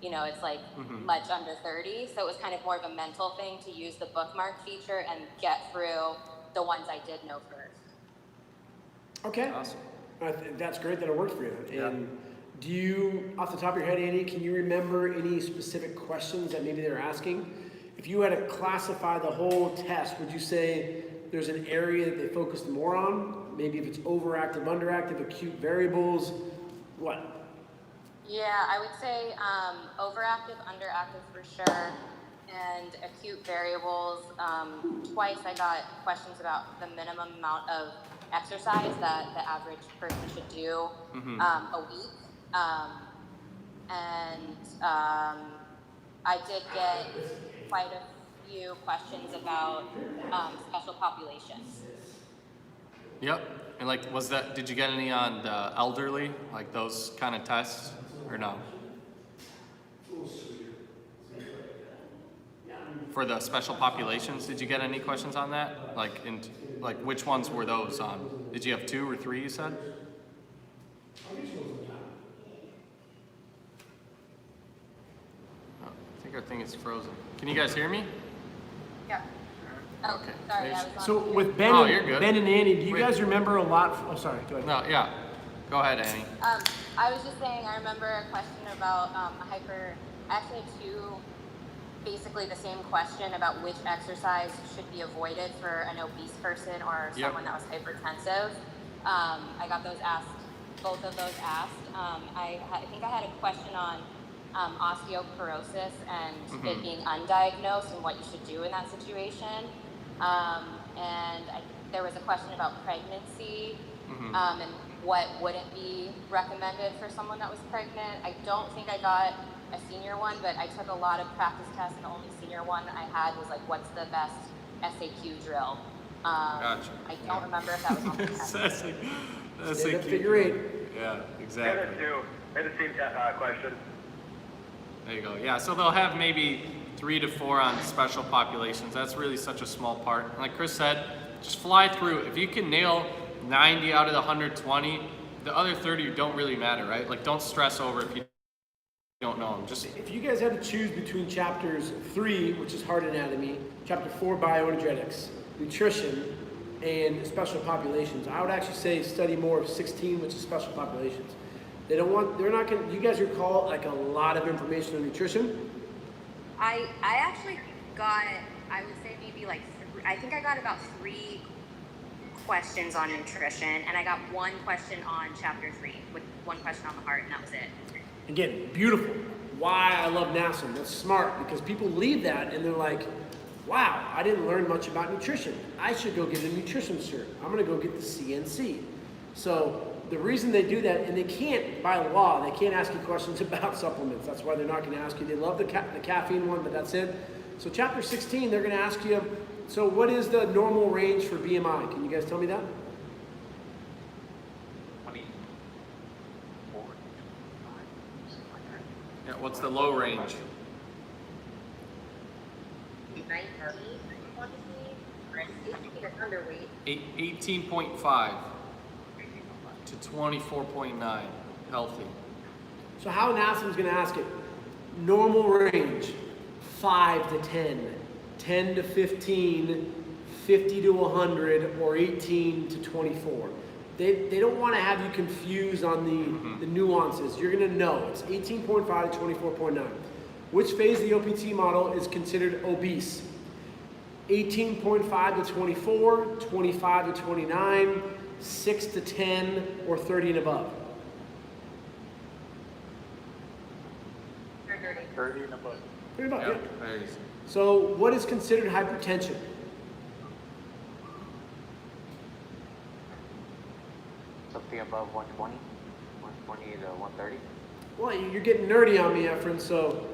You know, it's like much under 30. So it was kind of more of a mental thing to use the bookmark feature and get through the ones I did know first. Okay. Awesome. That's great that it worked for you. Yeah. And do you, off the top of your head, Andy, can you remember any specific questions that maybe they were asking? If you had to classify the whole test, would you say there's an area that they focused more on? Maybe if it's overactive, underactive, acute variables, what? Yeah, I would say overactive, underactive for sure, and acute variables. Twice I got questions about the minimum amount of exercise that the average person should do a week. I did get quite a few questions about special populations. Yep. And like, did you get any on the elderly, like those kind of tests, or no? For the special populations, did you get any questions on that? Like which ones were those on? Did you have 2 or 3, you said? Oh, I think our thing is frozen. Can you guys hear me? Yeah. Oh, Okay. sorry, I was on So mute. with Ben, you're good. Ben and Annie, do you Wait. guys remember a lot? Oh, sorry, go ahead. No, yeah. Go ahead, Annie. I was just saying, I remember a question about I actually had 2, basically the same question about which exercise should be avoided for an obese person or someone that was hypertensive. I got those asked, both of those asked. I think I had a question on osteoporosis and it being undiagnosed and what you should do in that situation. There was a question about pregnancy and what wouldn't be recommended for someone that was pregnant. I don't think I got a senior one, but I took a lot of practice tests, and the only senior one I had was like, what's the best SAQ drill? Gotcha. I don't remember if that was on the test. Stand up, figure 8. Yeah, I exactly. had 2. I had the same question. There you go. Yeah, so they'll have maybe 3 to 4 on special populations. That's really such a small part. And like Chris said, just fly through it. If you can nail 90 out of the 120, the other 30 don't really matter, right? Like, don't stress over if you don't know them. Just If you guys had to choose between chapters 3, which is hard anatomy, chapter 4, bioenergetics, nutrition, and special populations, I would actually say study more of 16, which is special populations. They're not gonna, you guys recall like a lot of information on nutrition? I actually got, I would say maybe like, I think I got about 3 questions on nutrition, and I got 1 question on chapter 3 with 1 question on the heart, and that was it. Again, beautiful. Why I love NASM. That's smart, because people leave that and they're like, wow, I didn't learn much about nutrition. I should go get a nutrition cert. I'm gonna go get the CNC. So the reason they do that, and they can't, by law, they can't ask you questions about supplements. That's why they're not gonna ask you. They love the caffeine one, but that's it. So chapter 16, they're gonna ask you, so what is the normal range for BMI? Can you guys tell me that? 24, 25, something like that. yeah, what's the low range? 19, I want to say, or I think it's underweight. 18.5 to 24.9, healthy. So how NASM's gonna ask it? Normal range, 5 to 10, 10 to 15, 50 to 100, or 18 to 24. They don't want to have you confused on the nuances. You're gonna know it's 18.5 to 24.9. Which phase of the OPT model is considered obese? 18.5 to 24, 25 to 29, 6 to 10, or 30 and above? 30 and above. 30 and above, Yep, yeah. very easy. So what is considered hypertension? Something above 120, 120 to 130. Well, you're getting nerdy on me, Efren, so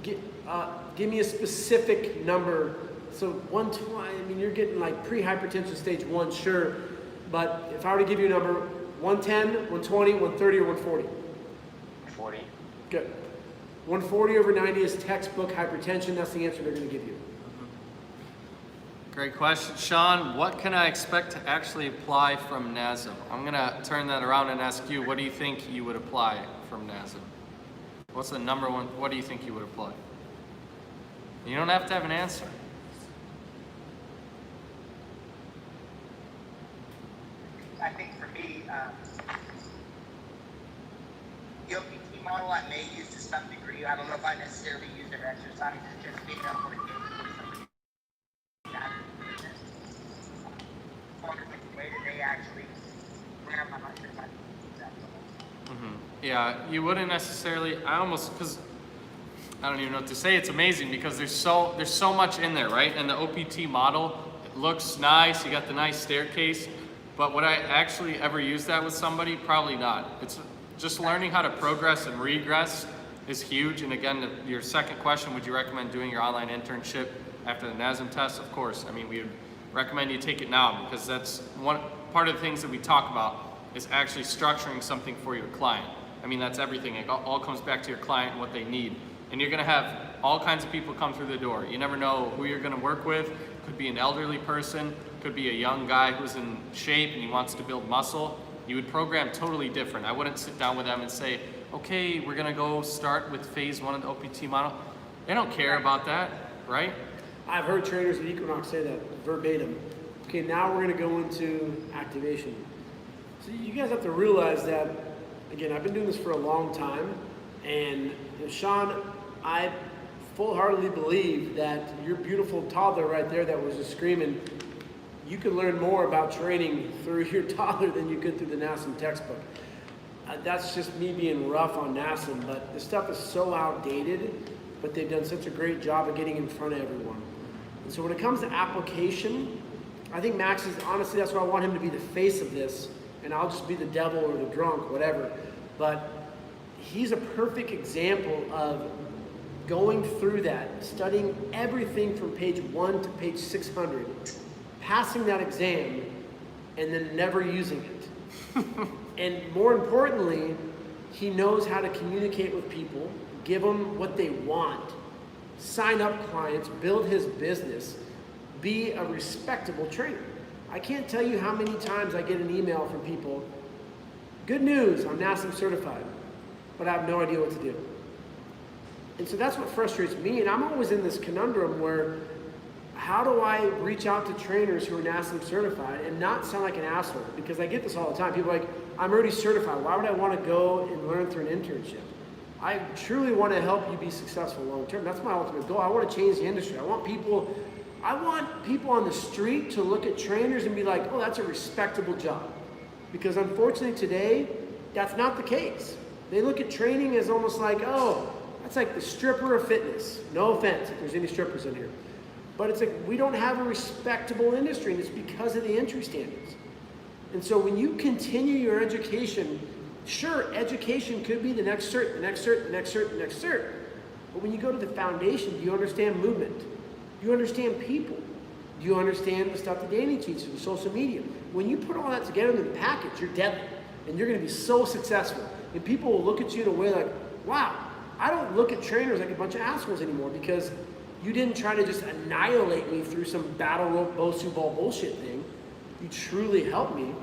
give me a specific number. So 120, I mean, you're getting like pre-hypertension stage 1, sure. But if I were to give you a number, 110, 120, 130, or 140? 40. Good. 140 over 90 is textbook hypertension. That's the answer they're going to give you. Great question. Sean, what can I expect to actually apply from NASM? I'm going to turn that around and ask you, what do you think you would apply from NASM? What's the number one, what do you think you would apply? You don't have to have an answer. I think for me, the OPT model I may use to some degree. I don't know if I necessarily use their exercise, just being able to get somebody the way that they actually ran my exercise. Yeah, you wouldn't necessarily, because I don't even know what to say. It's amazing because there's so much in there, right? And the OPT model, it looks nice. You got the nice staircase. But would I actually ever use that with somebody? Probably not. It's just learning how to progress and regress is huge. And again, your second question, would you recommend doing your online internship after the NASM test? Of course. I mean, we would recommend you take it now because that's one part of the things that we talk about is actually structuring something for your client. I mean, that's everything. It all comes back to your client and what they need. And you're gonna have all kinds of people come through the door. You never know who you're gonna work with. Could be an elderly person, could be a young guy who's in shape and he wants to build muscle. You would program totally different. I wouldn't sit down with them and say, okay, we're gonna go start with phase 1 of the OPT model. They don't care about that, right? I've heard trainers at Equinox say that verbatim. Okay, now we're gonna go into activation. So you guys have to realize that, again, I've been doing this for a long time, and Sean, I full-heartedly believe that your beautiful toddler right there that was just screaming, you could learn more about training through your toddler than you could through the NASM textbook. That's just me being rough on NASM, but the stuff is so outdated, but they've done such a great job of getting in front of everyone. And so when it comes to application, I think Max is, honestly, that's why I want him to be the face of this, and I'll just be the devil or the drunk, whatever. But he's a perfect example of going through that, studying everything from page 1 to page 600, passing that exam, and then never using it. And more importantly, he knows how to communicate with people, give them what they want, sign up clients, build his business, be a respectable trainer. I can't tell you how many times I get an email from people, good news, I'm NASM certified, but I have no idea what to do. And so that's what frustrates me, and I'm always in this conundrum where how do I reach out to trainers who are NASM certified and not sound like an asshole? Because I get this all the time. People are like, I'm already certified. Why would I want to go and learn through an internship? I truly want to help you be successful long term. That's my ultimate goal. I want to change the industry. I want people on the street to look at trainers and be like, oh, that's a respectable job. Because unfortunately today, that's not the case. They look at training as almost like, oh, that's like the stripper of fitness. No offense if there's any strippers in here. But it's like we don't have a respectable industry, and it's because of the entry standards. And so when you continue your education, sure, education could be the next cert, the next cert, the next cert, the next cert. But when you go to the foundation, do you understand movement? Do you understand people? Do you understand the stuff that Danny teaches with social media? When you put all that together in the package, you're deadly. And you're going to be so successful. And people will look at you in a way like, wow, I don't look at trainers like a bunch of assholes anymore because you didn't try to just annihilate me through some battle rope Bosu ball bullshit thing. You truly helped me.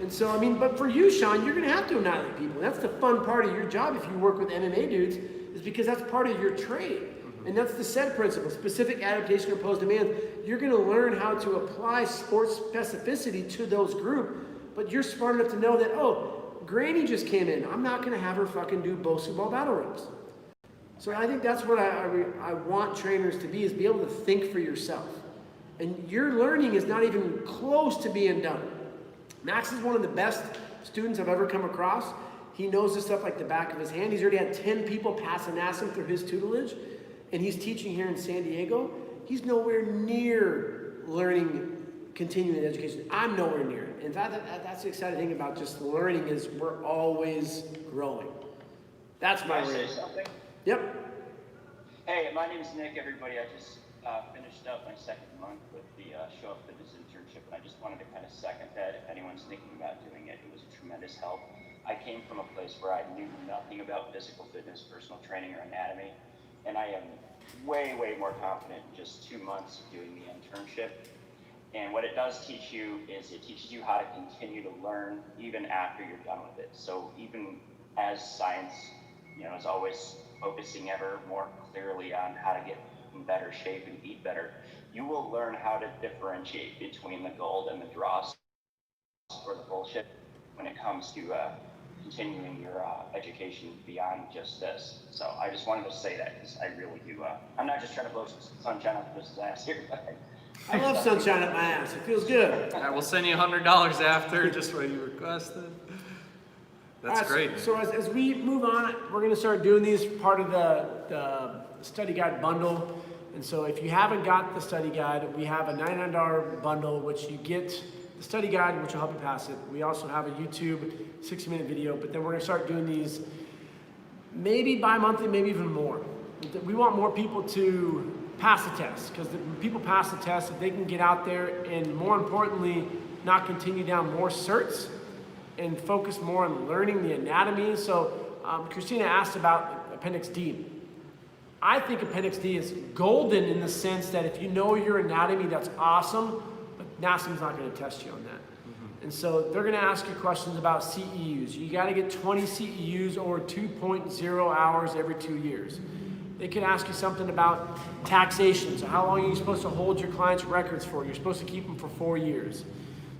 And so, I mean, but for you, Sean, you're going to have to annihilate people. That's the fun part of your job if you work with MMA dudes, is because that's part of your trade. And that's the SAID principle, specific adaptation opposed demand. You're going to learn how to apply sports specificity to those groups, but you're smart enough to know that, oh, Granny just came in. I'm not going to have her fucking do Bosu ball battle ropes. So I think that's what I want trainers to be, is be able to think for yourself. And your learning is not even close to being done. Max is one of the best students I've ever come across. He knows this stuff like the back of his hand. He's already had 10 people pass a NASM through his tutelage, and he's teaching here in San Diego. He's nowhere near learning continuing education. I'm nowhere near it. In fact, that's the exciting thing about just learning, is we're always growing. That's my Can I say rate. something? Yep. Hey, my name is Nick, everybody. I just finished up my second month with the Show Up Fitness internship, and I just wanted to kind of second that. If anyone's thinking about doing it, it was a tremendous help. I came from a place where I knew nothing about physical fitness, personal training, or anatomy, and I am way, way more confident in just 2 months of doing the internship. And what it does teach you is it teaches you how to continue to learn even after you're done with it. So even as science, is always focusing ever more clearly on how to get in better shape and eat better, you will learn how to differentiate between the gold and the dross, or the bullshit, when it comes to continuing your education beyond just this. So I just wanted to say that, because I really do. I'm not just trying to blow some sunshine up this ass here. I love sunshine up my ass. It feels good. I will send you $100 after, just what you requested. That's great. So as we move on, we're going to start doing these part of the study guide bundle. And so if you haven't got the study guide, we have a $99 bundle, which you get the study guide, which will help you pass it. We also have a YouTube 60-minute video, but then we're going to start doing these maybe bi-monthly, maybe even more. We want more people to pass the test, because when people pass the test, if they can get out there and, more importantly, not continue down more certs and focus more on learning the anatomy. So Christina asked about Appendix D. I think Appendix D is golden in the sense that if you know your anatomy, that's awesome, but NASM's not going to test you on that. And so they're going to ask you questions about CEUs. You got to get 20 CEUs or 2.0 hours every 2 years. They could ask you something about taxation. So how long are you supposed to hold your clients' records for? You're supposed to keep them for 4 years.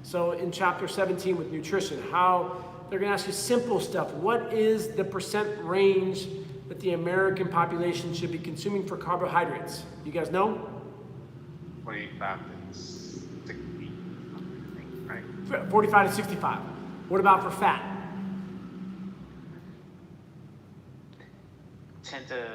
So in chapter 17 with nutrition, they're going to ask you simple stuff. What is the percent range that the American population should be consuming for carbohydrates? You guys know? 45 to 60, right? 45 to 65. What about for fat? 10 to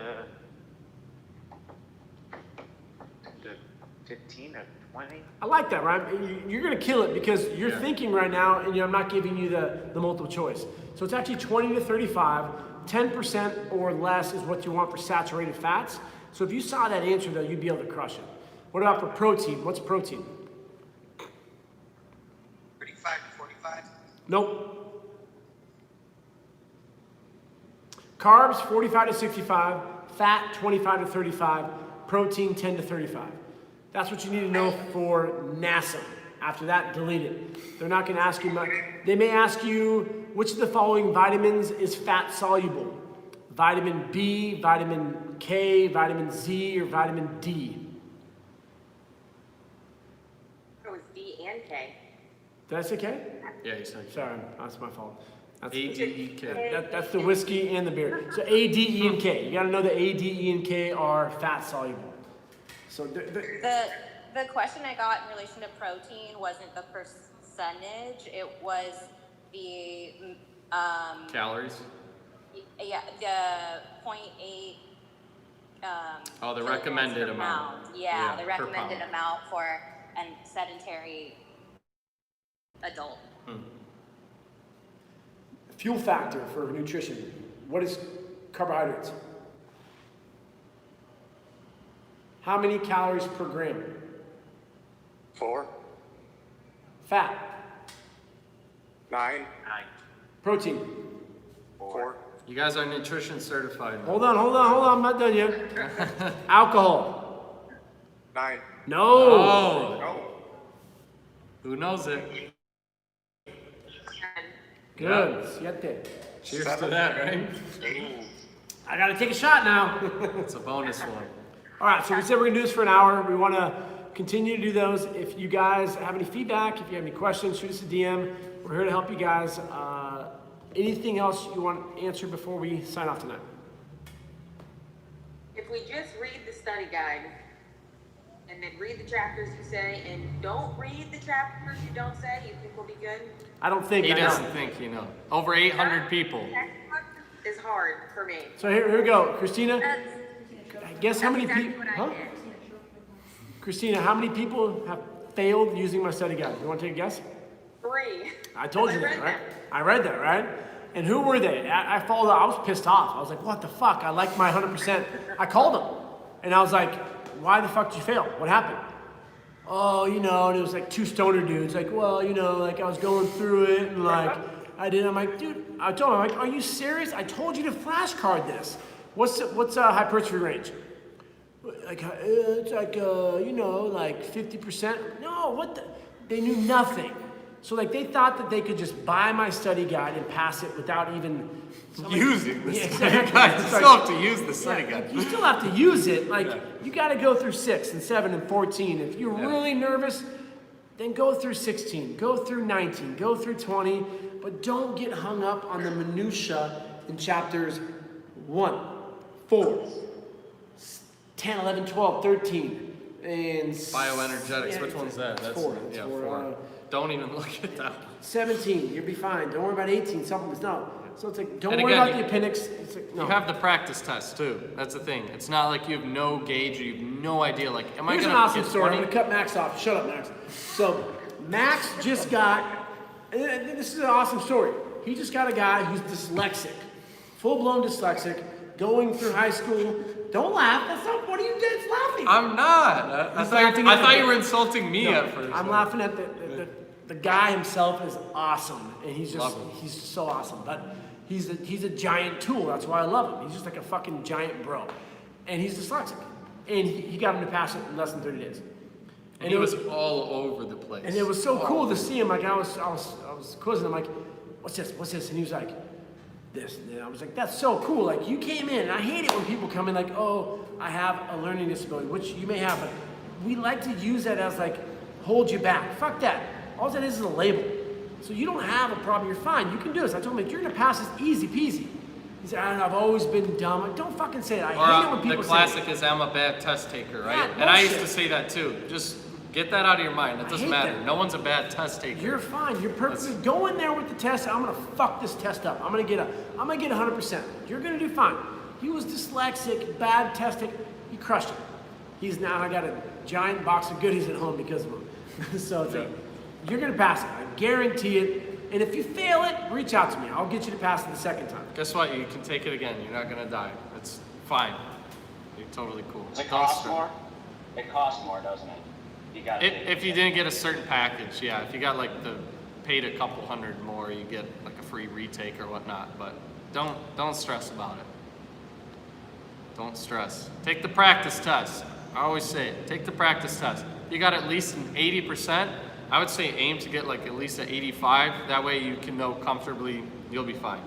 15 or 20. I like that, Ryan. You're going to kill it, because you're thinking right now, and I'm not giving you the multiple choice. So it's actually 20 to 35. 10% or less is what you want for saturated fats. So if you saw that answer, though, you'd be able to crush it. What about for protein? What's protein? 35 to 45. Nope. Carbs, 45 to 65. Fat, 25 to 35. Protein, 10 to 35. That's what you need to know for NASM. After that, delete it. They're not going to ask you much. They may ask you, which of the following vitamins is fat soluble? Vitamin B, vitamin K, vitamin Z, or vitamin D? It was D and K. Did I say K? Yeah, you said Sorry, that's my fault. That's, ADEK. that's the whiskey and the beer. So A, D, E, and K. You got to know that A, D, E, and K are fat soluble. So The question I got in relation to protein wasn't the percentage, it was the Calories? yeah, the 0.8 The recommended per amount. pound. Yeah, the per recommended pound. amount for a sedentary adult. fuel factor for nutrition. What is carbohydrates? How many calories per gram? 4, Fat. 9, Protein. 4, You guys are nutrition certified. Hold on, I'm not done yet. Alcohol. 9. No. Oh, No. who knows it? Good. Siete. Cheers to that, right? I gotta take a shot now. It's a bonus one. All right, so we said we're gonna do this for an hour. We wanna continue to do those. If you guys have any feedback, if you have any questions, shoot us a DM. We're here to help you guys. Anything else you want answered before we sign off tonight? if we just read the study guide and then read the chapters you say and don't read the chapters you don't say, you think we'll be good? I don't think He I know. doesn't think, you know. Over 800 people. Textbook is hard for me. So here we go. Christina, guess how many exactly people, what I did. Christina, how many people have failed using my study guide? You want to take a guess? 3. I told you I that, read right? I read that, right? And who were they? I followed up. I was pissed off. I was like, what the fuck? I like my 100%. I called them. And I was like, why the fuck did you fail? What happened? Oh, you know, and it was like 2 stoner dudes. Like, well, you know, like I was going through it and like, I did. I'm like, dude, I told him, I'm like, are you serious? I told you to flashcard this. What's hypertrophy range? Like, it's like, you know, like 50%. No, what the? They knew nothing. So like they thought that they could just buy my study guide and pass it without even Using the Yeah, study exactly. guide. You It's still like- have to use the study Yeah, guide. you still have to use it. Like Yeah. you got to go through 6 and 7 and 14. If you're really nervous, then go through 16, go through 19, go through 20, but don't get hung up on the minutia in chapters 1, 4, 10, 11, 12, 13, and Bioenergetics, yeah, which one's that? That's 4. It's yeah, 4. 4. Don't even look at that. 17, you'll be fine. Don't worry about 18, supplements. No. So it's like, don't And worry again, about you- the appendix. It's like, no. You have the practice test too. That's the thing. It's not like you have no gauge or you have no idea. Like, am Here's I an gonna awesome get story. 20? I'm gonna cut Max off. Shut up, Max. So Max just got, and this is an awesome story. He just got a guy who's dyslexic, full-blown dyslexic, going through high school. Don't laugh. That's not, what are you doing? It's laughing. I'm not. I He's thought, laughing I at thought the- you were insulting me No, at first. I'm laughing at the guy himself is awesome, and he's just, Love him. he's so awesome. But he's a giant tool. That's why I love him. He's just like a fucking giant bro, and he's dyslexic, and he got him to pass it in less than 30 days. And he was all over the place. And it was so cool to see him. Like I was quizzing him. Like, what's this? What's this? And he was like, this. And I was like, that's so cool. Like you came in, and I hate it when people come in like, oh, I have a learning disability, which you may have, but we like to use that as like, hold you back. Fuck that. All that is a label. So you don't have a problem. You're fine. You can do this. I told him, like, you're gonna pass this easy peasy. He said, I don't know, I've always been dumb. Like, don't fucking say it. I hate it when people the say classic is I'm a bad test taker, right? Yeah, and I used bullshit. to say that too. Just get that out of your mind. It I doesn't hate matter. that. No one's a bad test taker. You're fine. You're perfectly. Go in there with the test. I'm gonna fuck this test up. I'm gonna get 100%. You're gonna do fine. He was dyslexic, bad testing. He crushed it. He's now. I got a giant box of goodies at home because of him. So it's like, you're gonna pass it. I guarantee it. And if you fail it, reach out to me. I'll get you to pass it the second time. Guess what? You can take it again. You're not gonna die. It's fine. You're totally cool. Does it Don't cost stress. more? It costs more, doesn't it? You got If you didn't get a certain package, yeah. If you got like paid a couple hundred more, you get like a free retake or whatnot. But don't stress about it. Don't stress. Take the practice test. I always say it. Take the practice test. You got at least an 80%. I would say aim to get like at least an 85. That way you can know comfortably you'll be fine.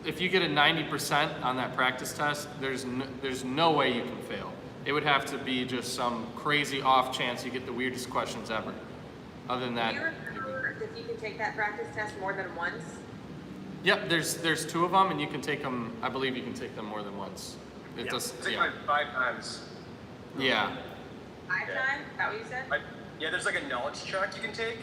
If you get a 90% on that practice test, there's no way you can fail. It would have to be just some crazy off chance you get the weirdest questions ever. Other than that, Do you remember if you can take that practice test more than once? yep, there's 2 of them, and you can take them. I believe you can take them more than once. It does. Take Yeah. mine 5 times. Yeah. 5 times? Is that what you said? Yeah, there's like a knowledge check you can take,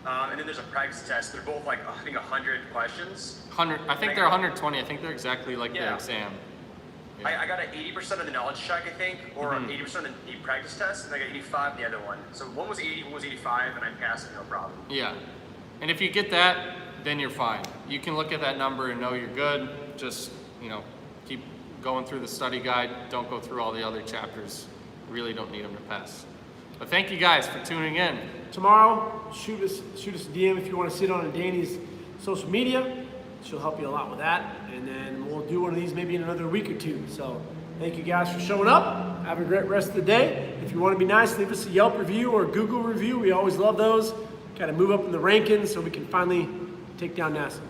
and then there's a practice test. They're both like, I think 100 questions. 100. I think they're 120. I think they're exactly like the Yeah. exam. I got an 80% of the knowledge check, I think, or 80% of the practice test, and I got 85 in the other one. So one was 80, one was 85, and I passed it, no problem. Yeah. And if you get that, then you're fine. You can look at that number and know you're good. Just, keep going through the study guide. Don't go through all the other chapters. Really don't need them to pass. But thank you guys for tuning in. Tomorrow, shoot us a DM if you want to sit on Danny's social media. She'll help you a lot with that. And then we'll do one of these maybe in another week or 2. So thank you guys for showing up. Have a great rest of the day. If you want to be nice, leave us a Yelp review or a Google review. We always love those. Kind of move up in the rankings so we can finally take down NASM.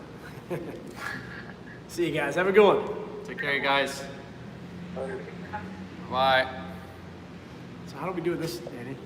See you guys. Have a good one. Take care, you guys. Bye. So how do we do this, Danny?